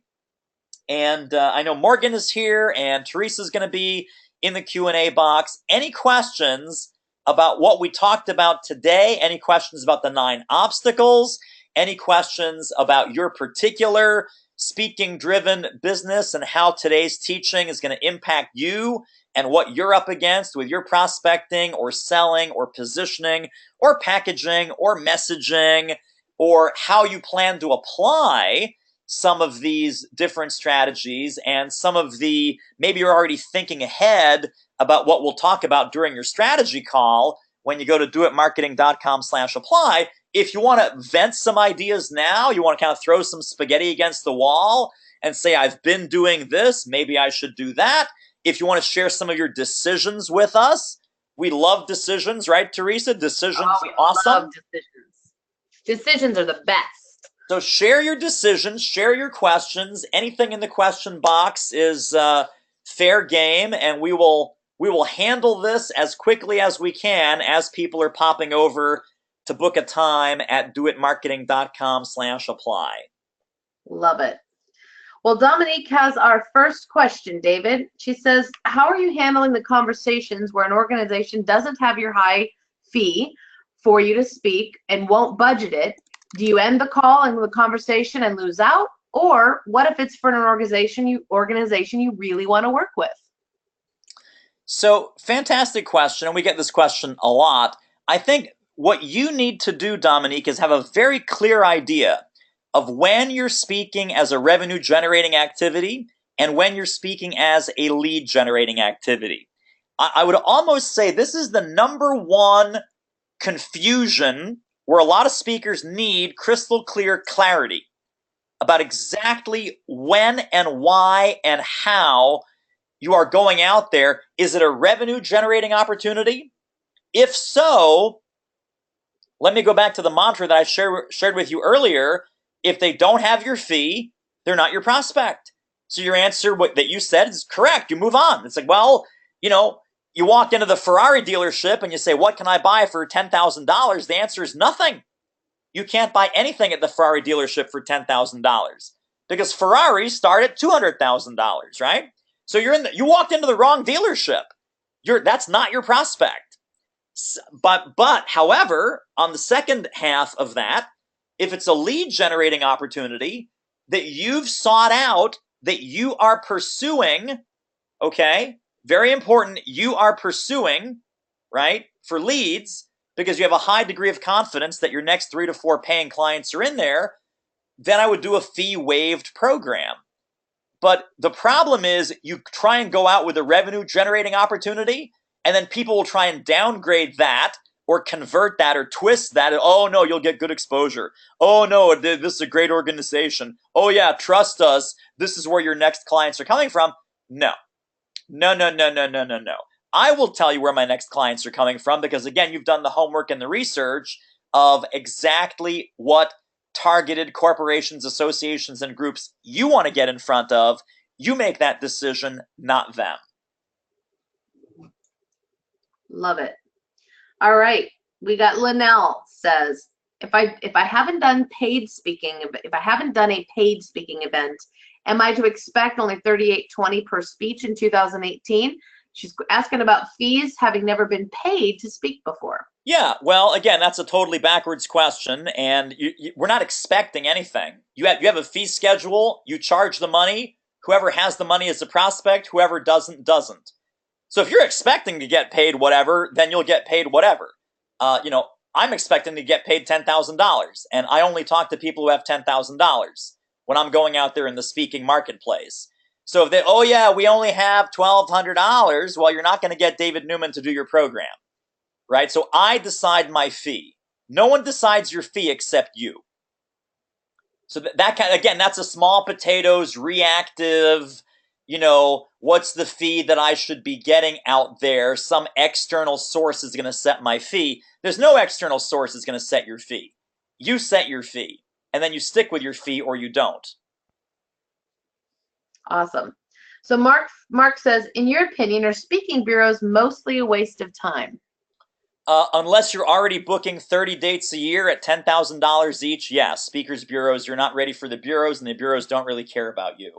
And I know Morgan is here and Teresa's going to be in the Q&A box. Any questions about what we talked about today? Any questions about the 9 obstacles? Any questions about your particular speaking-driven business and how today's teaching is going to impact you and what you're up against with your prospecting or selling or positioning or packaging or messaging, or how you plan to apply some of these different strategies and some of the, maybe you're already thinking ahead about what we'll talk about during your strategy call when you go to doitmarketing.com/apply. If you want to vent some ideas now, you want to kind of throw some spaghetti against the wall and say, I've been doing this, maybe I should do that. If you want to share some of your decisions with us, we love decisions, right, Teresa? Decisions are awesome. Love decisions. Decisions are the best. So share your decisions, share your questions. Anything in the question box is fair game, and we will handle this as quickly as we can as people are popping over to book a time at doitmarketing.com/apply. Love it. Well, Dominique has our first question, David. She says, how are you handling the conversations where an organization doesn't have your high fee for you to speak and won't budget it? Do you end the call and the conversation and lose out? Or what if it's for an organization you really want to work with? So, fantastic question, and we get this question a lot. I think what you need to do, Dominique, is have a very clear idea of when you're speaking as a revenue-generating activity and when you're speaking as a lead-generating activity. I would almost say this is the number one confusion where a lot of speakers need crystal clear clarity about exactly when and why and how you are going out there, is it a revenue generating opportunity? If so, let me go back to the mantra that I shared with you earlier. If they don't have your fee, they're not your prospect. So your answer that you said is correct. You move on. It's like, well, you walk into the Ferrari dealership and you say, what can I buy for $10,000? The answer is nothing. You can't buy anything at the Ferrari dealership for $10,000 because Ferraris start at $200,000, right? So you walked into the wrong dealership. That's not your prospect. But however, on the second half of that, if it's a lead generating opportunity that you've sought out, that you are pursuing, okay, very important, you are pursuing, right, for leads because you have a high degree of confidence that your next 3 to 4 paying clients are in there, then I would do a fee waived program. But the problem is you try and go out with a revenue generating opportunity, and then people will try and downgrade that or convert that or twist that. Oh, no, you'll get good exposure. Oh, no, this is a great organization. Oh, yeah, trust us. This is where your next clients are coming from. No. I will tell you where my next clients are coming from because, again, you've done the homework and the research of exactly what targeted corporations, associations, and groups you want to get in front of. You make that decision, not them. Love it. All right. We got Linnell says, if I haven't done paid speaking, if I haven't done a paid speaking event, am I to expect only $38.20 per speech in 2018? She's asking about fees, having never been paid to speak before. Yeah, well, again, that's a totally backwards question, and we're not expecting anything. You have a fee schedule, you charge the money, whoever has the money is a prospect, whoever doesn't. So if you're expecting to get paid whatever, then you'll get paid whatever. I'm expecting to get paid $10,000, and I only talk to people who have $10,000 when I'm going out there in the speaking marketplace. So if we only have $1,200, well, you're not going to get David Newman to do your program, right? So I decide my fee. No one decides your fee except you. So that's a small potatoes, reactive, what's the fee that I should be getting out there? Some external source is going to set my fee. There's no external source is going to set your fee. You set your fee, and then you stick with your fee or you don't. Awesome. So Mark says, in your opinion, are speaking bureaus mostly a waste of time? Unless you're already booking 30 dates a year at $10,000 each, yes. Speakers bureaus, you're not ready for the bureaus, and the bureaus don't really care about you.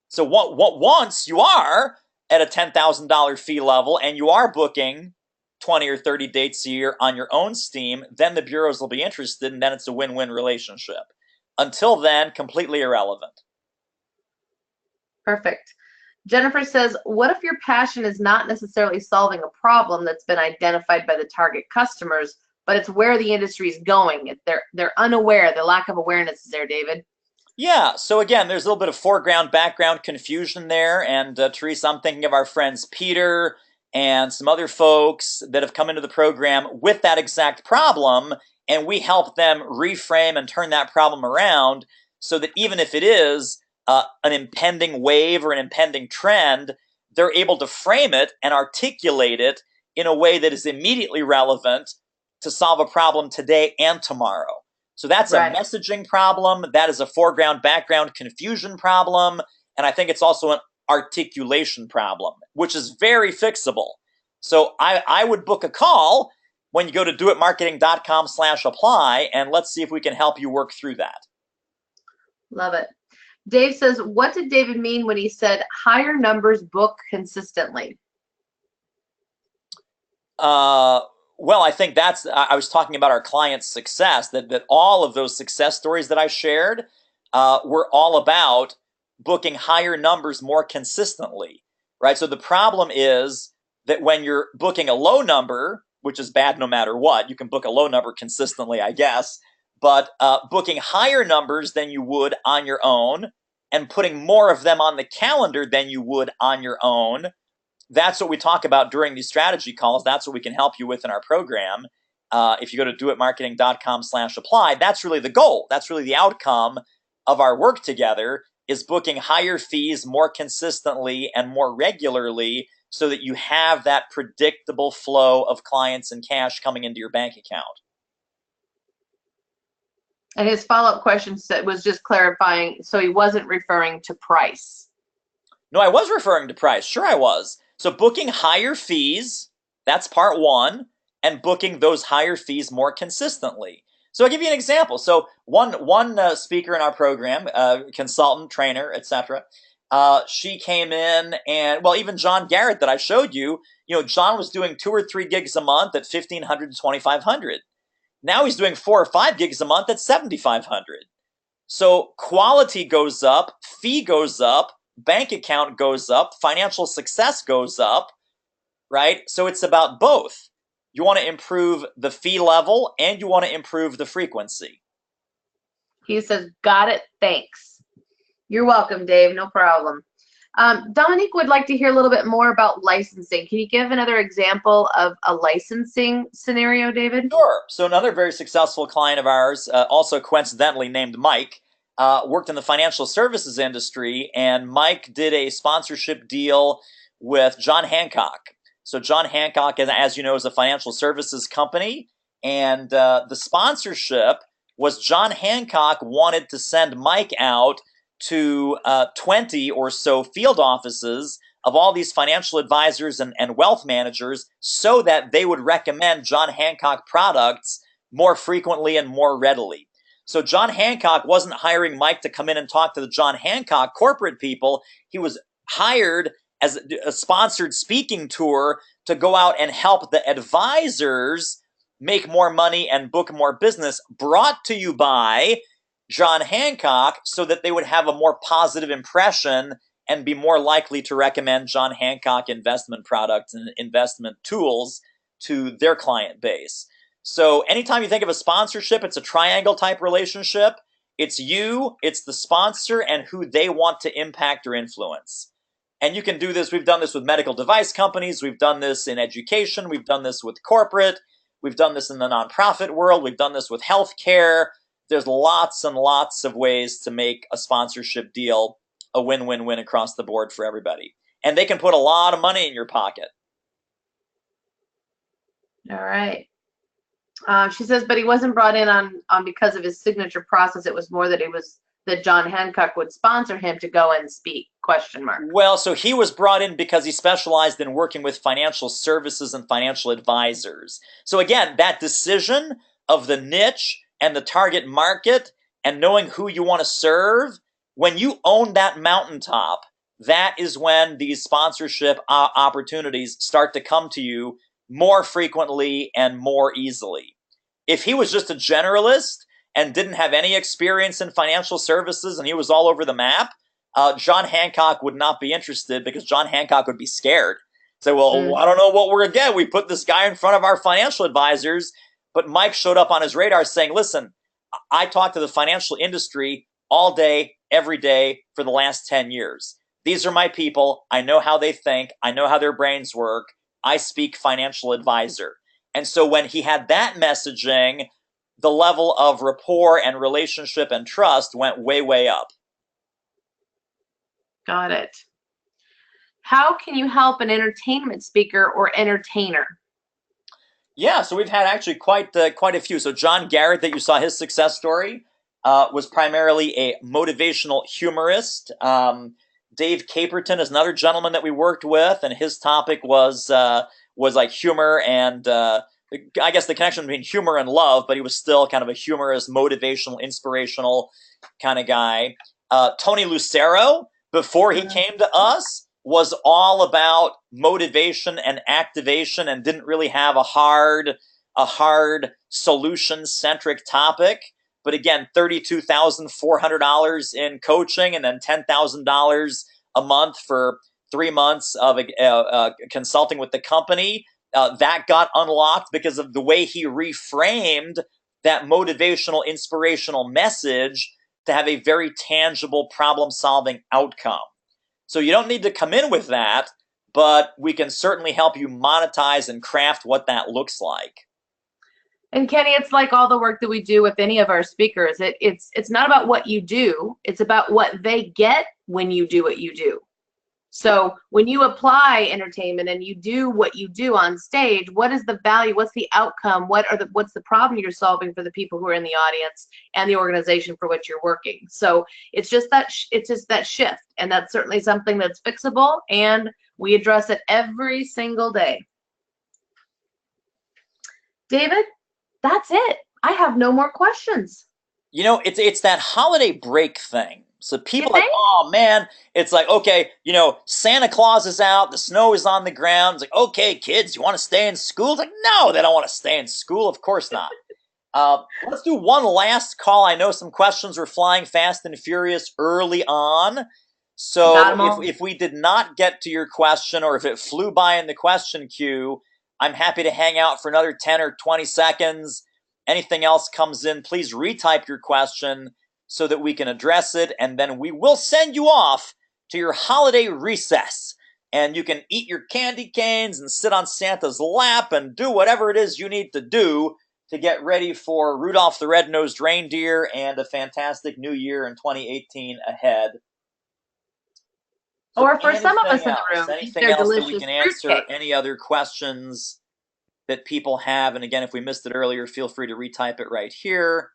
So once you are at a $10,000 fee level and you are booking 20 or 30 dates a year on your own steam, then the bureaus will be interested, and then it's a win-win relationship. Until then, completely irrelevant. Perfect. Jennifer says, what if your passion is not necessarily solving a problem that's been identified by the target customers, but it's where the industry is going? They're unaware. The lack of awareness is there, David. Yeah, so again, there's a little bit of foreground, background confusion there, and Teresa, I'm thinking of our friends Peter and some other folks that have come into the program with that exact problem, and we help them reframe and turn that problem around so that even if it is an impending wave or an impending trend, they're able to frame it and articulate it in a way that is immediately relevant to solve a problem today and tomorrow. So that's a messaging problem. That is a foreground, background confusion problem. And I think it's also an articulation problem, which is very fixable. So I would book a call when you go to doitmarketing.com/apply, and let's see if we can help you work through that. Love it. Dave says, what did David mean when he said higher numbers book consistently? Well, I think I was talking about our clients' success, that all of those success stories that I shared were all about booking higher numbers more consistently, right? So the problem is that when you're booking a low number, which is bad no matter what, you can book a low number consistently, I guess, but booking higher numbers than you would on your own and putting more of them on the calendar than you would on your own, that's what we talk about during these strategy calls. That's what we can help you with in our program. If you go to doitmarketing.com/apply, that's really the goal. That's really the outcome of our work together, is booking higher fees more consistently and more regularly so that you have that predictable flow of clients and cash coming into your bank account. And his follow-up question was just clarifying, so he wasn't referring to price. No, I was referring to price. Sure, I was. So booking higher fees, that's part one, and booking those higher fees more consistently. So I'll give you an example. So one speaker in our program, consultant, trainer, etc., she came in and, well, even John Garrett that I showed you, John was doing 2 or 3 gigs a month at $1,500 to $2,500. Now he's doing 4 or 5 gigs a month at $7,500. So quality goes up, fee goes up, bank account goes up, financial success goes up, right? So it's about both. You want to improve the fee level and you want to improve the frequency. He says, got it, thanks. You're welcome, Dave, no problem. Dominique would like to hear a little bit more about licensing. Can you give another example of a licensing scenario, David? Sure. So another very successful client of ours, also coincidentally named Mike, worked in the financial services industry, and Mike did a sponsorship deal with John Hancock. So John Hancock, as you know, is a financial services company, and the sponsorship was John Hancock wanted to send Mike out to 20 or so field offices of all these financial advisors and wealth managers so that they would recommend John Hancock products more frequently and more readily. So John Hancock wasn't hiring Mike to come in and talk to the John Hancock corporate people. He was hired as a sponsored speaking tour to go out and help the advisors make more money and book more business, brought to you by John Hancock, so that they would have a more positive impression and be more likely to recommend John Hancock investment products and investment tools to their client base. So anytime you think of a sponsorship, it's a triangle type relationship. It's you, it's the sponsor, and who they want to impact or influence. And you can do this. We've done this with medical device companies. We've done this in education. We've done this with corporate. We've done this in the nonprofit world. We've done this with healthcare. There's lots and lots of ways to make a sponsorship deal a win-win-win across the board for everybody. And they can put a lot of money in your pocket. All right. She says, but he wasn't brought in on because of his signature process. It was more that that John Hancock would sponsor him to go and speak, ? Well, so he was brought in because he specialized in working with financial services and financial advisors. So again, that decision of the niche and the target market and knowing who you want to serve, when you own that mountaintop, that is when these sponsorship opportunities start to come to you more frequently and more easily. If he was just a generalist and didn't have any experience in financial services and he was all over the map, John Hancock would not be interested, because John Hancock would be scared. Say, well, I don't know what we're going to get. We put this guy in front of our financial advisors. But Mike showed up on his radar saying, listen, I talk to the financial industry all day, every day for the last 10 years. These are my people. I know how they think. I know how their brains work. I speak financial advisor. And so when he had that messaging, the level of rapport and relationship and trust went way, way up. Got it. How can you help an entertainment speaker or entertainer? Yeah, so we've had actually quite a few. So John Garrett, that you saw his success story, was primarily a motivational humorist. Dave Caperton is another gentleman that we worked with, and his topic was like humor and I guess the connection between humor and love, but he was still kind of a humorous, motivational, inspirational kind of guy. Tony Lucero, before he came to us, was all about motivation and activation and didn't really have a hard solution-centric topic. But again, $32,400 in coaching and then $10,000 a month for 3 months of consulting with the company. That got unlocked because of the way he reframed that motivational, inspirational message to have a very tangible problem-solving outcome. So you don't need to come in with that, but we can certainly help you monetize and craft what that looks like. And Kenny, it's like all the work that we do with any of our speakers. It's not about what you do, it's about what they get when you do what you do. So when you apply entertainment and you do what you do on stage, what is the value? What's the outcome? What's the problem you're solving for the people who are in the audience and the organization for which you're working? So it's just that shift, and that's certainly something that's fixable, and we address it every single day. David, that's it. I have no more questions. You know, it's that holiday break thing. So people You like, oh man, it's like, okay, you know, Santa Claus is out, the snow is on the ground. It's like, okay, kids, you want to stay in school? It's like, no, they don't want to stay in school. Of course not. Let's do one last call. I know some questions were flying fast and furious early on. So if we did not get to your question, or if it flew by in the question queue, I'm happy to hang out for another 10 or 20 seconds. Anything else comes in, please retype your question so that we can address it, and then we will send you off to your holiday recess. And you can eat your candy canes and sit on Santa's lap and do whatever it is you need to do to get ready for Rudolph the Red-Nosed Reindeer and a fantastic new year in 2018 ahead. So or for some of us in the room, anything else that we can answer, any other questions that people have. And again, if we missed it earlier, feel free to retype it right here.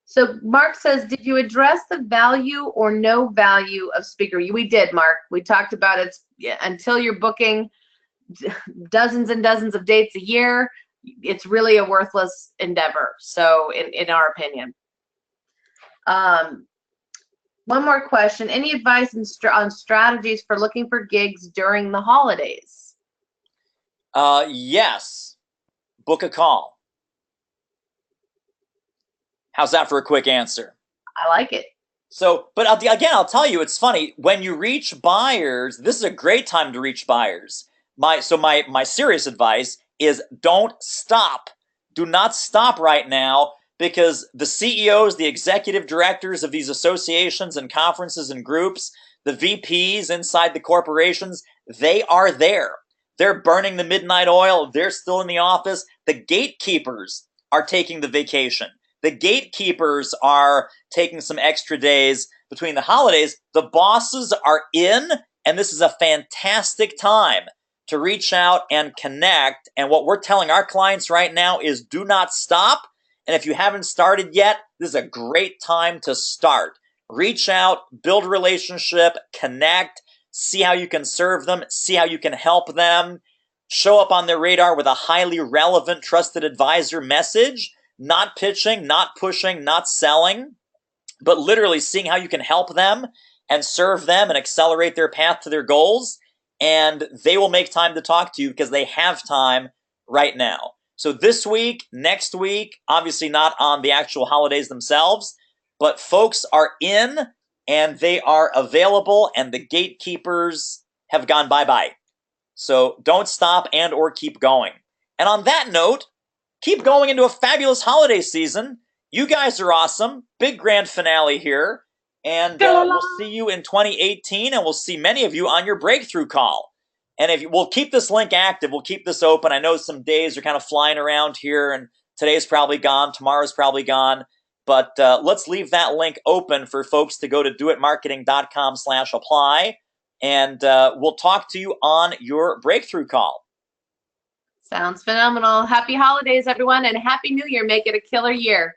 So Mark says, did you address the value or no value of speaker? We did, Mark. We talked about it. Until you're booking dozens and dozens of dates a year, it's really a worthless endeavor. So in our opinion. One more question. Any advice on strategies for looking for gigs during the holidays? Yes. Book a call. How's that for a quick answer? I like it. So, but again, I'll tell you, it's funny. When you reach buyers, this is a great time to reach buyers. My serious advice is don't stop. Do not stop right now, because the CEOs, the executive directors of these associations and conferences and groups, the VPs inside the corporations, they are there. They're burning the midnight oil. They're still in the office. The gatekeepers are taking the vacation. The gatekeepers are taking some extra days between the holidays. The bosses are in, and this is a fantastic time to reach out and connect. And what we're telling our clients right now is do not stop. And if you haven't started yet, this is a great time to start. Reach out, build a relationship, connect, see how you can serve them, see how you can help them. Show up on their radar with a highly relevant, trusted advisor message. Not pitching, not pushing, not selling, but literally seeing how you can help them and serve them and accelerate their path to their goals. And they will make time to talk to you because they have time right now. So this week, next week, obviously not on the actual holidays themselves, but folks are in and they are available, and the gatekeepers have gone bye-bye. So don't stop and or keep going. And on that note, keep going into a fabulous holiday season. You guys are awesome. Big grand finale here. And we'll see you in 2018, and we'll see many of you on your breakthrough call. And we'll keep this link active, we'll keep this open. I know some days are kind of flying around here, and today's probably gone, tomorrow's probably gone. But let's leave that link open for folks to go to doitmarketing.com/apply. And we'll talk to you on your breakthrough call. Sounds phenomenal. Happy holidays, everyone, and Happy New Year. Make it a killer year.